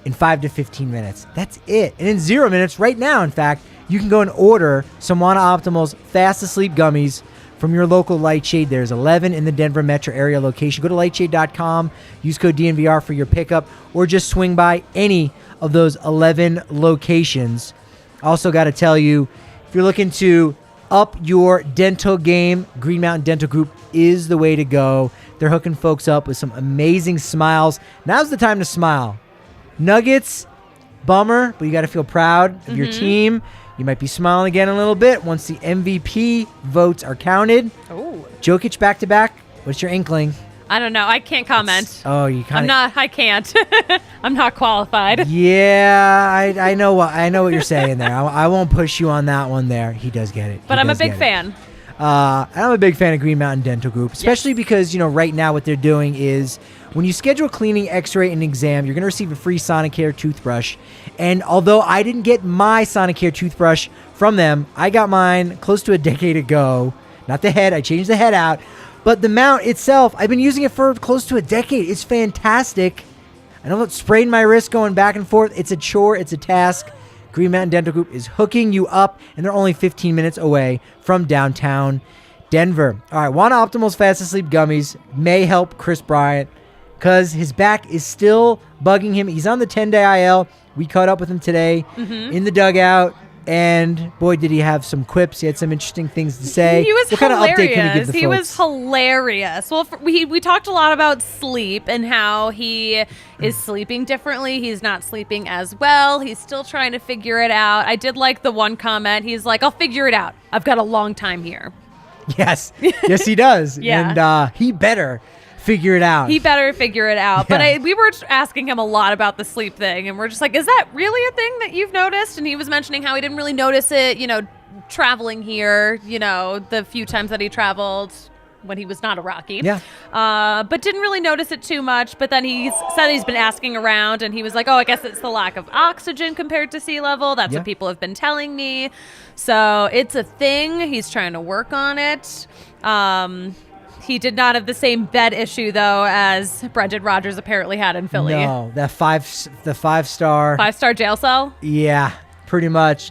in 5 to 15 minutes. That's it. And in 0 minutes, right now, in fact, you can go and order some Wana Optimal's Fast Asleep Gummies from your local Lightshade. There's 11 in the Denver metro area location. Go to lightshade.com, use code DNVR for your pickup, or just swing by any of those 11 locations. Also got to tell you, if you're looking to up your dental game, Green Mountain Dental Group is the way to go. They're hooking folks up with some amazing smiles. Now's the time to smile. Nuggets, bummer, but you got to feel proud of your team. You might be smiling again in a little bit once the MVP votes are counted. Oh. Jokic back-to-back. What's your inkling? I don't know. I can't comment. You kind of... I can't. I'm not qualified. Yeah, I know what you're saying there. I won't push you on that one there. He does get it. But I'm a big fan. I'm a big fan of Green Mountain Dental Group, especially because, right now what they're doing is when you schedule cleaning, x-ray, and exam, you're going to receive a free Sonicare toothbrush. And although I didn't get my Sonicare toothbrush from them, I got mine close to a decade ago. Not the head. I changed the head out. But the mount itself, I've been using it for close to a decade. It's fantastic. I know it sprayed my wrist going back and forth. It's a chore. It's a task. Green Mountain Dental Group is hooking you up, and they're only 15 minutes away from downtown Denver. All right, Wana Optimal's Fast Asleep Gummies may help Kris Bryant because his back is still bugging him. He's on the 10-day IL. We caught up with him today in the dugout, and boy, did he have some quips. He had some interesting things to say. He was what hilarious. Kind of update can we give the he folks? was hilarious. Well, we talked a lot about sleep and how he is sleeping differently. He's not sleeping as well. He's still trying to figure it out. I did like the one comment. He's like, I'll figure it out. I've got a long time here. Yes. Yes, he does. Yeah. And he better figure it out. He better figure it out. Yeah. But we were asking him a lot about the sleep thing, and we're just like, is that really a thing that you've noticed? And he was mentioning how he didn't really notice it, traveling here, the few times that he traveled when he was not a Rocky. Yeah. But didn't really notice it too much. But then he said he's been asking around, and he was like, I guess it's the lack of oxygen compared to sea level. That's what people have been telling me. So it's a thing. He's trying to work on it. He did not have the same bed issue, though, as Brendan Rodgers apparently had in Philly. No, the five-star. 5-star jail cell? Yeah, pretty much.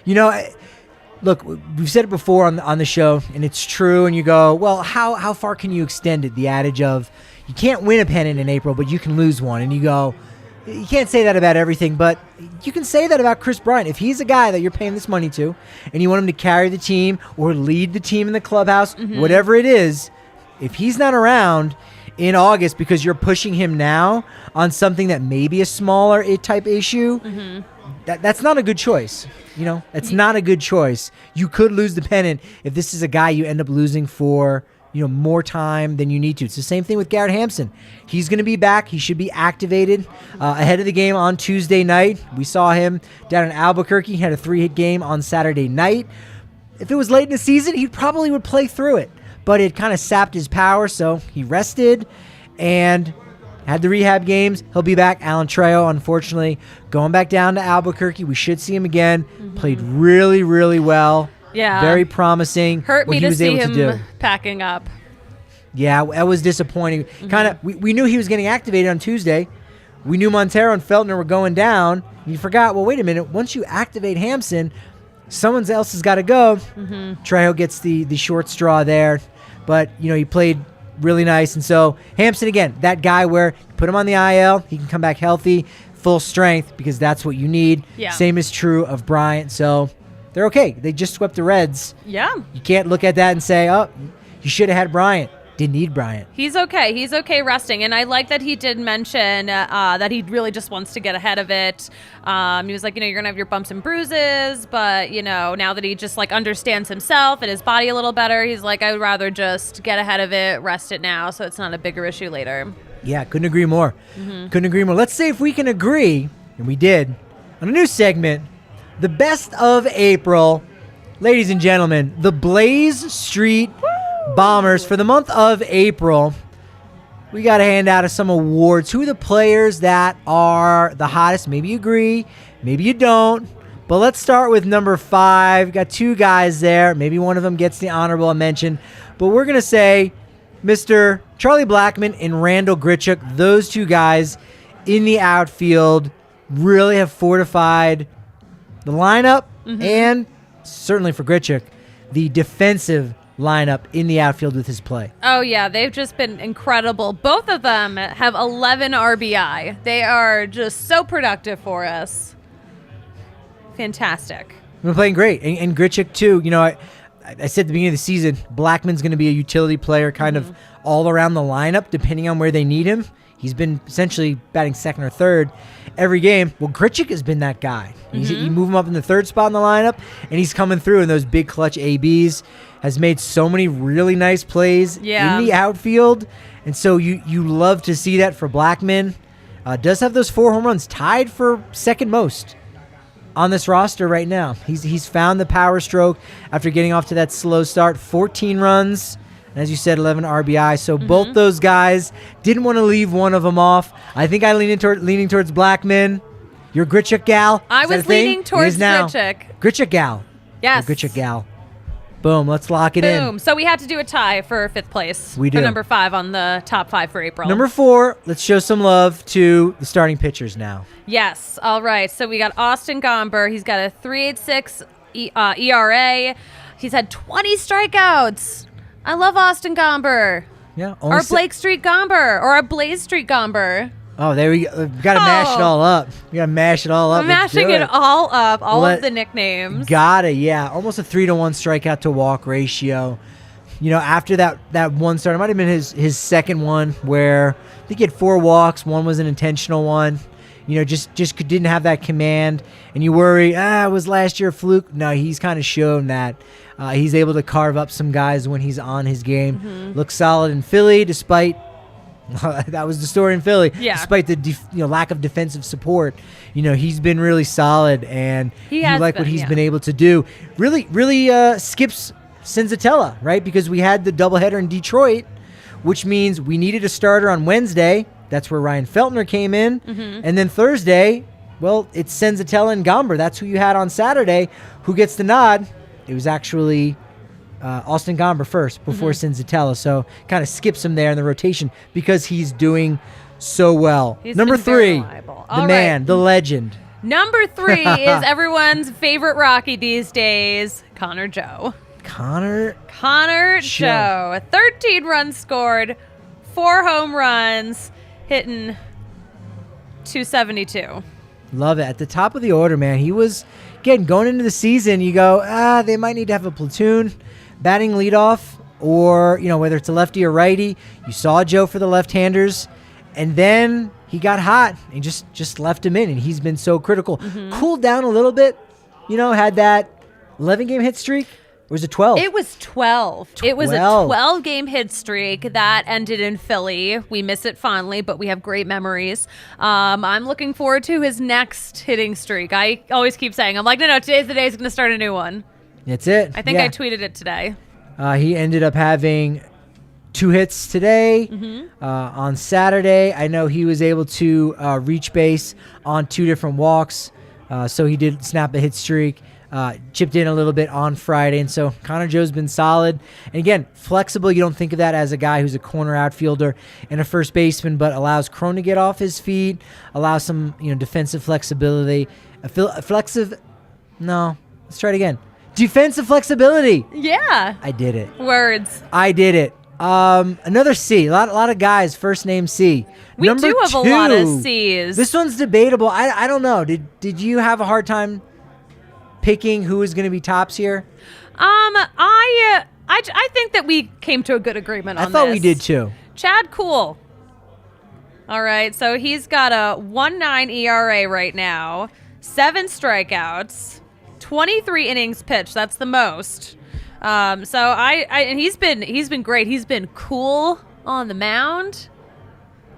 Look, we've said it before on the show, and it's true, and you go, well, how far can you extend it? The adage of, you can't win a pennant in April, but you can lose one. And you go, you can't say that about everything, but you can say that about Kris Bryant. If he's a guy that you're paying this money to, and you want him to carry the team or lead the team in the clubhouse, whatever it is, if he's not around in August because you're pushing him now on something that may be a smaller type issue, that's not a good choice. It's not a good choice. You could lose the pennant if this is a guy you end up losing for more time than you need to. It's the same thing with Garrett Hampson. He's going to be back. He should be activated ahead of the game on Tuesday night. We saw him down in Albuquerque. He had a 3-hit game on Saturday night. If it was late in the season, he probably would play through it. But it kind of sapped his power, so he rested and had the rehab games. He'll be back. Alan Trejo, unfortunately, going back down to Albuquerque. We should see him again. Played really, really well. Yeah. Very promising. Hurt me to see him do. packing up. Yeah, that was disappointing. We knew he was getting activated on Tuesday. We knew Montero and Feltner were going down. You forgot, well, wait a minute. Once you activate Hampson, someone else has got to go. Trejo gets the short straw there. But, he played really nice. And so Hampson, again, that guy where you put him on the IL, he can come back healthy, full strength, because that's what you need. Yeah. Same is true of Bryant. So they're okay. They just swept the Reds. Yeah. You can't look at that and say, oh, you should have had Bryant. Didn't need Bryant. He's okay. He's okay resting. And I like that he did mention that he really just wants to get ahead of it. He was like, you're going to have your bumps and bruises. But, now that he just understands himself and his body a little better, he's like, I would rather just get ahead of it, rest it now, so it's not a bigger issue later. Yeah, couldn't agree more. Couldn't agree more. Let's see if we can agree, and we did, on a new segment, the best of April. Ladies and gentlemen, the Blaze Street Bombers for the month of April. We got to hand out some awards. Who are the players that are the hottest? Maybe you agree, maybe you don't. But let's start with number 5. Got 2 guys there. Maybe one of them gets the honorable mention. But we're going to say Mr. Charlie Blackmon and Randall Grichuk, those 2 guys in the outfield. really have fortified the lineup and certainly for Grichuk, the defensive lineup in the outfield with his play. Oh, yeah. They've just been incredible. Both of them have 11 RBI. They are just so productive for us. Fantastic. Been playing great. And Grichuk, too. You know, I said at the beginning of the season, Blackman's going to be a utility player kind of all around the lineup, depending on where they need him. He's been essentially batting second or third every game. Well, Grichuk has been that guy. You move him up in the third spot in the lineup, and he's coming through in those big clutch ABs. Has made so many really nice plays in the outfield. And so you love to see that for Blackman. Does have those 4 home runs, tied for second most on this roster right now. He's found the power stroke after getting off to that slow start. 14 runs. And as you said, 11 RBI. So both those guys didn't want to leave one of them off. I think I leaning towards Blackman. You're Grichuk gal. I was leaning towards Grichuk. Grichuk gal. Yes. You're Grichuk gal. Boom. Let's lock it in. Boom. So we had to do a tie for 5th place. We do. For number 5 on the top 5 for April. Number 4, let's show some love to the starting pitchers now. Yes. All right. So we got Austin Gomber. He's got a 3.86 ERA. He's had 20 strikeouts. I love Austin Gomber. Yeah. Or Blake Street Gomber. Or a Blaze Street Gomber. Oh, there we go. We got to mash it all up. We got to mash it all up. I'm mashing it all up. All of the nicknames. Gotta, yeah. Almost a 3-to-1 strikeout to walk ratio. You know, after that one start, it might have been his second one where I think he had 4 walks. One was an intentional one. You know, just didn't have that command. And you worry, was last year a fluke? No, he's kind of shown that he's able to carve up some guys when he's on his game. Looks solid in Philly despite that was the story in Philly. Yeah. Despite the lack of defensive support, he's been really solid, and you like what he's been able to do. Really skips Cincinnati, right? Because we had the doubleheader in Detroit, which means we needed a starter on Wednesday. That's where Ryan Feltner came in. And then Thursday, well, it's Cincinnati and Gomber. That's who you had on Saturday. Who gets the nod? It was actually Austin Gomber first before Cincinnati. So kind of skips him there in the rotation because he's doing so well. Number 3, the man, the legend. Number 3 is everyone's favorite Rocky these days, Connor Joe. Connor Joe. 13 runs scored, 4 home runs, hitting .272. Love it. At the top of the order, man. He was, again, going into the season, you go, they might need to have a platoon batting leadoff, or, whether it's a lefty or righty. You saw Joe for the left-handers, and then he got hot and just left him in, and he's been so critical. Cooled down a little bit, had that 11-game hit streak. Or was it 12? It was 12. It was a 12-game hit streak that ended in Philly. We miss it fondly, but we have great memories. I'm looking forward to his next hitting streak. I always keep saying, I'm like, no, today's the day he's going to start a new one. That's it. I think I tweeted it today. He ended up having 2 hits today. On Saturday, I know he was able to reach base on 2 different walks. So he did snap a hit streak. Chipped in a little bit on Friday, and so Connor Joe's been solid. And again, flexible. You don't think of that as a guy who's a corner outfielder and a first baseman, but allows Cron to get off his feet, allows some defensive flexibility. Defensive flexibility. Yeah, I did it. Words. I did it. Another C. A lot of guys first name C. We Number do have 2, a lot of C's. This one's debatable. I don't know. Did you have a hard time picking who is going to be tops here? I think that we came to a good agreement on this. I thought we did too. Chad Kuhl. All right, so he's got a 1.9 ERA right now, 7 strikeouts, 23 innings pitched. That's the most. And he's been great. He's been cool on the mound.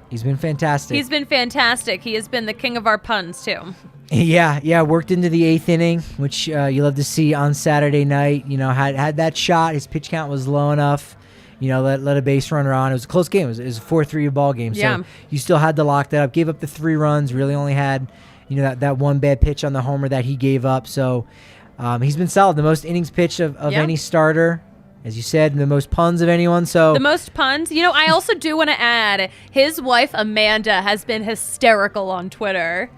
He's been fantastic. He has been the king of our puns too. Yeah, worked into the 8th inning, which you love to see on Saturday night. Had that shot. His pitch count was low enough. Let a base runner on. It was a close game. It was a 4-3 ball game. Yeah. So you still had to lock that up. Gave up the 3 runs. Really only had, that one bad pitch on the homer that he gave up. So he's been solid. The most innings pitched of any starter. As you said, the most puns of anyone. So the most puns. I also do want to add his wife Amanda has been hysterical on Twitter.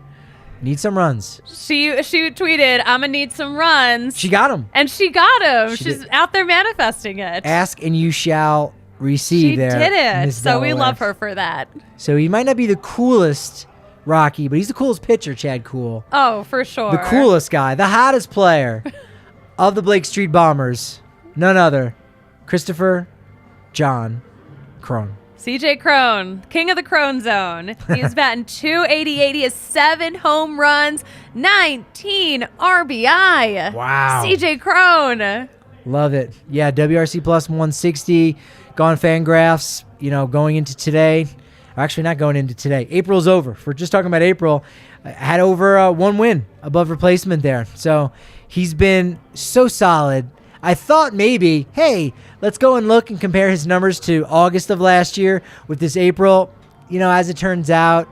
Need some runs. She tweeted, "I'm gonna need some runs." She got them. And she got him. She She's did. out there manifesting it. Ask and you shall receive. She there, did it. Miss So we Delaware. love her for that. So he might not be the coolest Rocky, but he's the coolest pitcher, Chad Cool. Oh, for sure. The coolest guy, the hottest player of the Blake Street Bombers. None other. Christopher John Crone. CJ Crone, king of the Crone Zone. He's batting .288. He has 7 home runs, 19 RBI. Wow. CJ Crone. Love it. Yeah, WRC plus 160. Gone Fangraphs, going into today. Actually, not going into today. April's over. If we're just talking about April, I had over 1 win above replacement there. So he's been so solid. I thought maybe, hey, let's go and look and compare his numbers to August of last year with this April. As it turns out,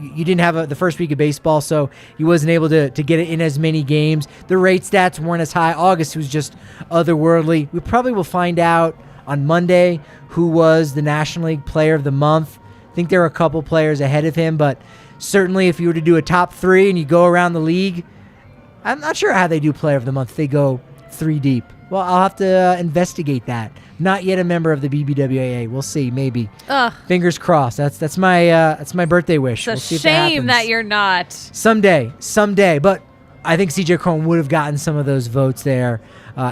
you didn't have the first week of baseball, so he wasn't able to get it in as many games. The rate stats weren't as high. August was just otherworldly. We probably will find out on Monday who was the National League Player of the Month. I think there are a couple players ahead of him, but certainly if you were to do a top 3 and you go around the league, I'm not sure how they do Player of the Month if they go 3 deep. Well, I'll have to investigate that. Not yet a member of the BBWAA. We'll see, maybe. Ugh. Fingers crossed. That's my birthday wish. It's a We'll see if shame that happens. you're not. Someday. But I think CJ Crone would have gotten some of those votes there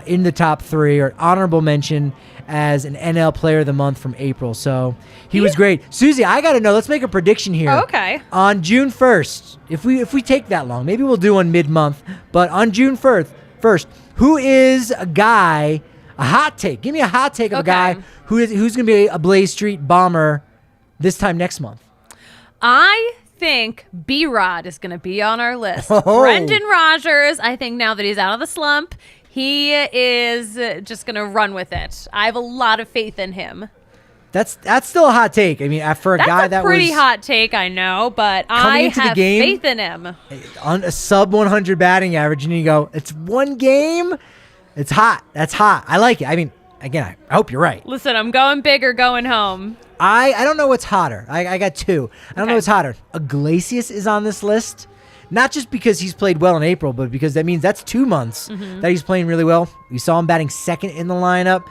in the top 3 or honorable mention as an NL Player of the Month from April. So he was great. Suzie, I got to know. Let's make a prediction here. Oh, okay. On June 1st, if we take that long, maybe we'll do one mid-month. But on June 1st, who is a guy? A hot take. Give me a hot take of a guy who's going to be a Blaze Street Bomber this time next month. I think B-Rod is going to be on our list. Oh. Brendan Rodgers, I think now that he's out of the slump, he is just going to run with it. I have a lot of faith in him. That's still a hot take. I mean, for a guy That's that a pretty was hot take, I know, but I into the have game, faith in him. on a sub 100 batting average, and you go, it's one game. It's hot. That's hot. I like it. I mean, again, I hope you're right. Listen, I'm going big or going home. I don't know what's hotter. I got 2. I don't know what's hotter. Iglesias is on this list. Not just because he's played well in April, but because that means that's 2 months that he's playing really well. We saw him batting second in the lineup.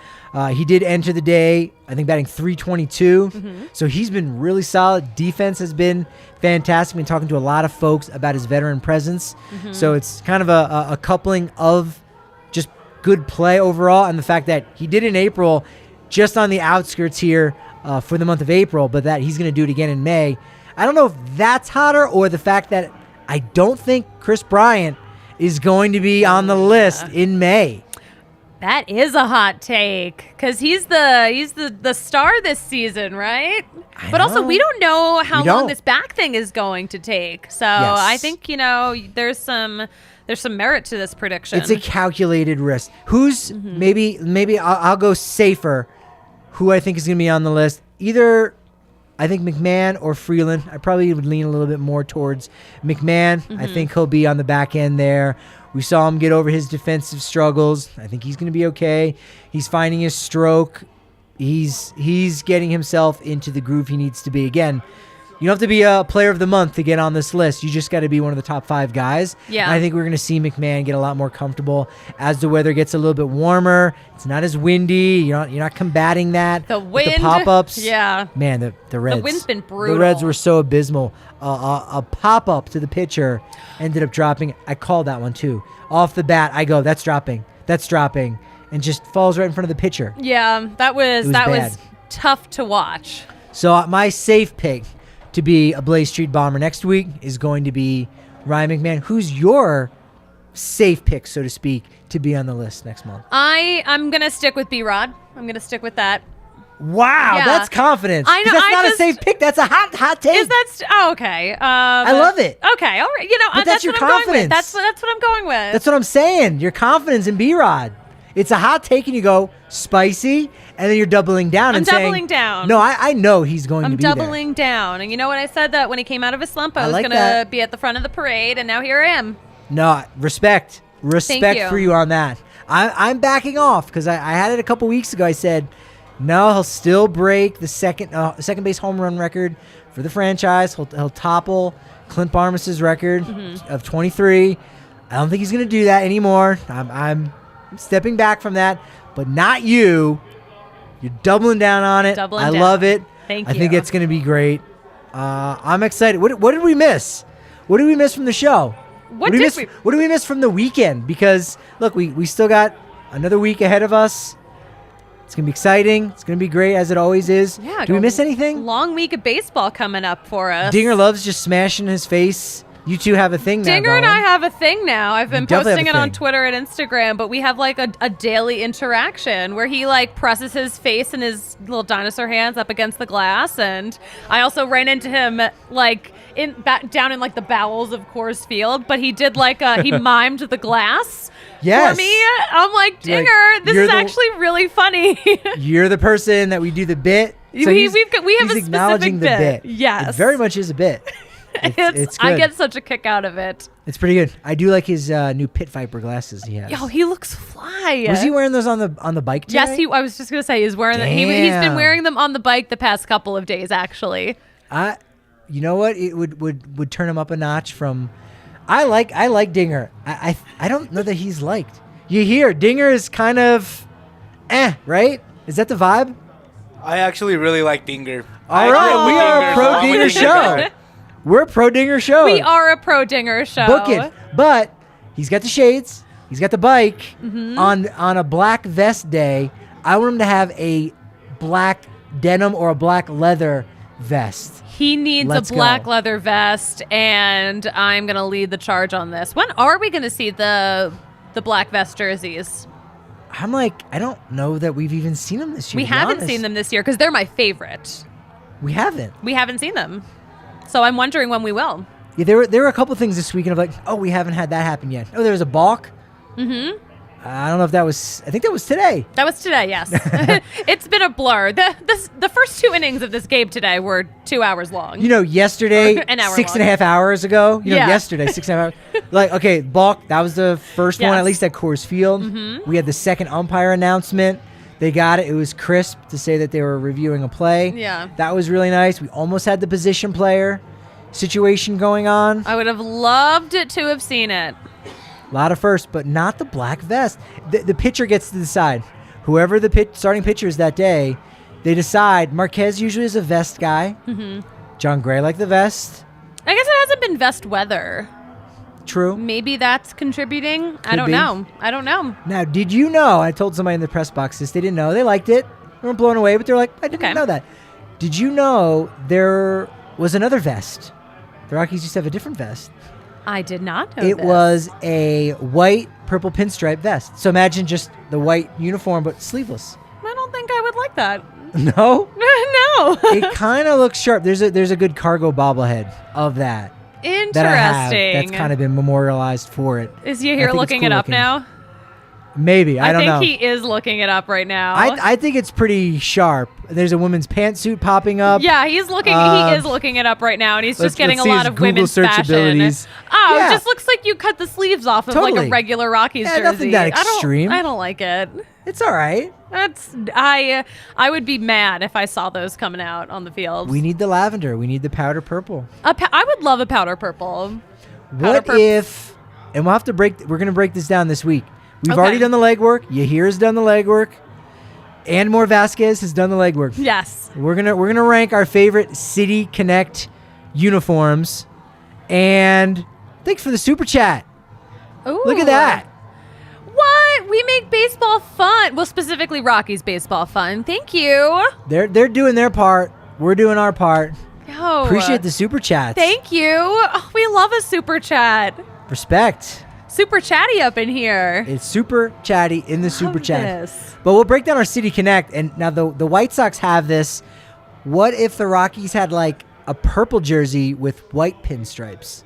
He did enter the day, I think, batting .322. So he's been really solid. Defense has been fantastic. Been talking to a lot of folks about his veteran presence. So it's kind of a coupling of just good play overall and the fact that he did in April just on the outskirts here for the month of April, but that he's going to do it again in May. I don't know if that's hotter or the fact that I don't think Kris Bryant is going to be on the list in May. That is a hot take because he's the star this season, right? But also, we don't know how long this back thing is going to take. So Yes. I think there's some merit to this prediction. It's a calculated risk. Who's maybe I'll go safer. Who I think is going to be on the list? Either I think McMahon or Freeland. I probably would lean a little bit more towards McMahon. I think he'll be on the back end there. We saw him get over his defensive struggles. I think he's going to be okay. He's finding his stroke. He's getting himself into the groove he needs to be. Again, you don't have to be a Player of the Month to get on this list. You just got to be one of the top 5 guys. Yeah. And I think we're going to see McMahon get a lot more comfortable as the weather gets a little bit warmer. It's not as windy. You're not combating that. The with wind. the pop-ups. Yeah. Man, the Reds. The wind's been brutal. The Reds were so abysmal. A pop-up to the pitcher ended up dropping. I called that one too. Off the bat, I go, that's dropping. And just falls right in front of the pitcher. Yeah, that was bad. tough to watch. So my safe pick to be a Blaze Street Bomber next week is going to be Ryan McMahon. Who's your safe pick, so to speak, to be on the list next month? I'm gonna stick with B-Rod. I'm gonna stick with that. Wow, Yeah. that's confidence. I know, 'Cause that's I not just- a safe pick. That's a hot take. Is that okay? I love it. Okay, all right. But that's your what I'm going confidence. with. That's what I'm going with. That's what I'm saying. Your confidence in B-Rod. It's a hot take, and you go spicy, and then you're doubling down I'm and saying, doubling down. No, I know he's going I'm to be there. doubling down. And you know what I said? That when he came out of his slump, I was like going to that. be at the front of the parade, and now here I am. No, respect you. for you on that. I'm backing off because I had it a couple weeks ago. I said, No, he'll still break the second base home run record for the franchise. He'll topple Clint Barmas's record of 23. I don't think he's going to do that anymore. I'm stepping back from that, but not you. You're doubling down on it. I love it. Thank you. I think it's going to be great. I'm excited. What did we miss? What did we miss from the show? What did we miss from the weekend? Because, look, we still got another week ahead of us. It's going to be exciting. It's going to be great, as it always is. Yeah, do we miss anything? Long week of baseball coming up for us. Dinger loves just smashing his face. You two have a thing now. Dinger and I have a thing now. I've been definitely posting have it a on thing. Twitter and Instagram, but we have like a daily interaction where he like presses his face and his little dinosaur hands up against the glass. And I also ran into him like down in like the bowels of Coors Field, but he did like he mimed the glass. Yes. For me, I'm like, Dinger, this you're is actually really funny. You're the person that we do the bit. So we he's have a acknowledging specific the bit. Yes. It very much is a bit. It's good. I get such a kick out of it. It's pretty good. I do like his new Pit Viper glasses he has. Yo, he looks fly. Was he wearing those on the bike today? Yes, I was just gonna say he's wearing them. He's been wearing them on the bike the past couple of days, actually. You know what? It would turn him up a notch from. I like Dinger. I don't know that he's liked. You hear Dinger is kind of, right? Is that the vibe? I actually really like Dinger. All right, we are a pro Dinger show. We're a pro Dinger show. We are a pro Dinger show. Book it. But he's got the shades. He's got the bike. On a black vest day, I want him to have a black denim or a black leather vest. He needs a black leather vest, and I'm going to lead the charge on this. When are we going to see the black vest jerseys? I'm like, I don't know that we've even seen them this year. We haven't seen them this year because they're my favorite. We haven't. We haven't seen them. So I'm wondering when we will. Yeah, there were a couple things this weekend of like, oh, we haven't had that happen yet. Oh, there was a balk. Mm-hmm. I don't know if that was. I think that was today. That was today. Yes. It's been a blur. The first 2 innings of this game today were 2 hours long. Yesterday, an hour 6.5 hours ago. Yeah. Yesterday, 6.5 hours. Like, okay, balk. That was the first one, Yes. at least at Coors Field. We had the second umpire announcement. They got it. It was crisp to say that they were reviewing a play. Yeah. That was really nice. We almost had the position player situation going on. I would have loved it to have seen it. A lot of firsts, but not the black vest. The pitcher gets to decide. Whoever the starting pitcher is that day, they decide. Marquez usually is a vest guy. John Gray liked the vest. I guess it hasn't been vest weather. True. Maybe that's contributing. I Could don't be. know. Now, did you know? I told somebody in the press box this. They didn't know. They liked it. They weren't blown away, but they're like, I didn't know that. Did you know there was another vest? The Rockies used to have a different vest. I did not know It this. was a white, purple pinstripe vest. So imagine just the white uniform, but sleeveless. I don't think I would like that. No? No. It kind of looks sharp. There's a good cargo bobblehead of that. Interesting. That I have. That's kind of been memorialized for it. Is he here looking it up now? Maybe. I don't know. I think he is looking it up right now. I think it's pretty sharp. There's a women's pantsuit popping up. Yeah, he's looking. He is looking it up right now, and he's just getting a lot of Google women's search fashion. abilities. Oh, Yeah. It just looks like you cut the sleeves off of like Totally. a regular Rockies jersey. Nothing that extreme. I don't like it. It's all right. I would be mad if I saw those coming out on the field. We need the lavender. We need the powder purple. I would love a powder purple. What if, and we're going to break this down this week. We've Okay. already done the legwork. Yahir's done the legwork. And More Vasquez has done the legwork. Yes. We're gonna rank our favorite City Connect uniforms. And thanks for the super chat. Ooh. Look at that. What? We make baseball fun. Well, specifically Rockies baseball fun. Thank you. They're doing their part. We're doing our part. Yo. Appreciate the super chats. Thank you. Oh, we love a super chat. Respect. Super chatty up in here. It's super chatty in the super Love chat. this. But we'll break down our City Connect. And now the White Sox have this. What if the Rockies had like a purple jersey with white pinstripes?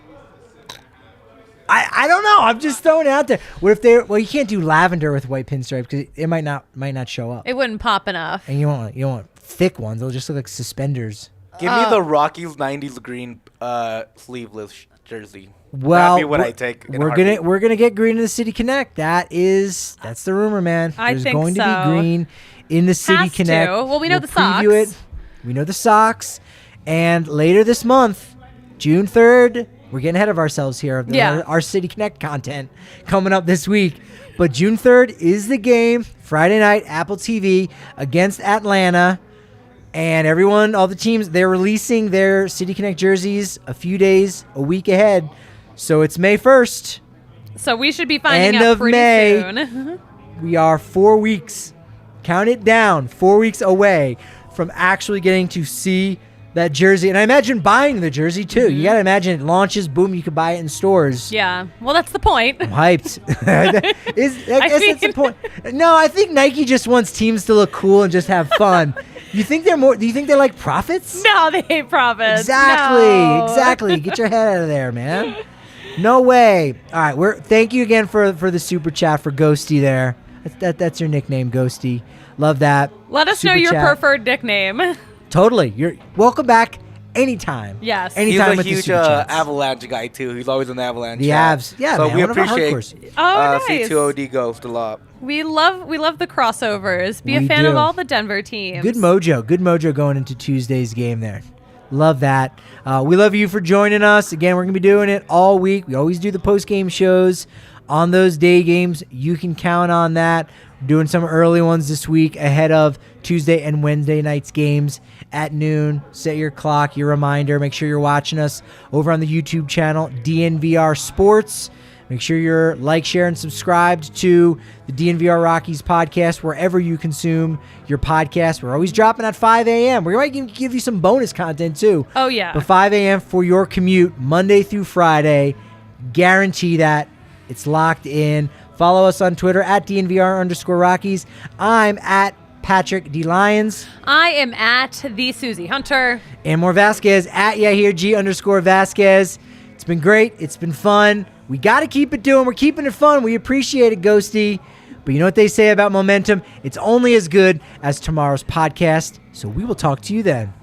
I don't know. I'm just throwing it out there. What if you can't do lavender with white pinstripes because it might not show up. It wouldn't pop enough. And you want thick ones. They'll just look like suspenders. Give me the Rockies 90s green sleeveless jersey. Well, that'd be what I take. in a we're gonna get green in the City Connect. That's the rumor, man. I There's think going to so. be green in the City Has Connect. to. Well, we know We'll the preview socks. We know the socks, and later this month, June 3rd, we're getting ahead of ourselves here. Of our City Connect content coming up this week. But June 3rd is the game, Friday night, Apple TV against Atlanta. And all the teams, they're releasing their City Connect jerseys a week ahead. So it's May 1st. So we should be finding End out of pretty May. soon. We are 4 weeks. Count it down. 4 weeks away from actually getting to see that jersey. And I imagine buying the jersey, too. You got to imagine it launches, boom, you can buy it in stores. Yeah. Well, that's the point. I'm hyped. I guess that's the point. No, I think Nike just wants teams to look cool and just have fun. Do you think they're like profits? No, they hate profits. Exactly. Get your head out of there, man. No way. All right, thank you again for the super chat for Ghosty there. That's your nickname, Ghosty. Love that. Let us know your preferred nickname. Totally. You're welcome back anytime. Yes. Anytime He's with a huge the super chats. Avalanche guy too. He's always on the Avalanche. The chat. Avs. Yeah, so man, we one of our appreciate hardcores. Oh, nice. C2OD Ghost a lot. We love the crossovers. Be a We fan do. of all the Denver teams. Good mojo going into Tuesday's game there. Love that. We love you for joining us. Again, we're going to be doing it all week. We always do the post-game shows on those day games. You can count on that. We're doing some early ones this week ahead of Tuesday and Wednesday night's games at noon. Set your clock, your reminder. Make sure you're watching us over on the YouTube channel, DNVR Sports. Make sure you're share, and subscribed to the DNVR Rockies podcast wherever you consume your podcast. We're always dropping at 5 a.m. We might give you some bonus content, too. Oh, yeah. But 5 a.m. for your commute, Monday through Friday. Guarantee that. It's locked in. Follow us on Twitter at DNVR_Rockies. I'm at Patrick D. Lyons. I am at the Suzie Hunter. And more Vasquez at YahirG_Vasquez. It's been great. It's been fun. We got to keep it doing. We're keeping it fun. We appreciate it, Ghosty. But you know what they say about momentum? It's only as good as tomorrow's podcast. So we will talk to you then.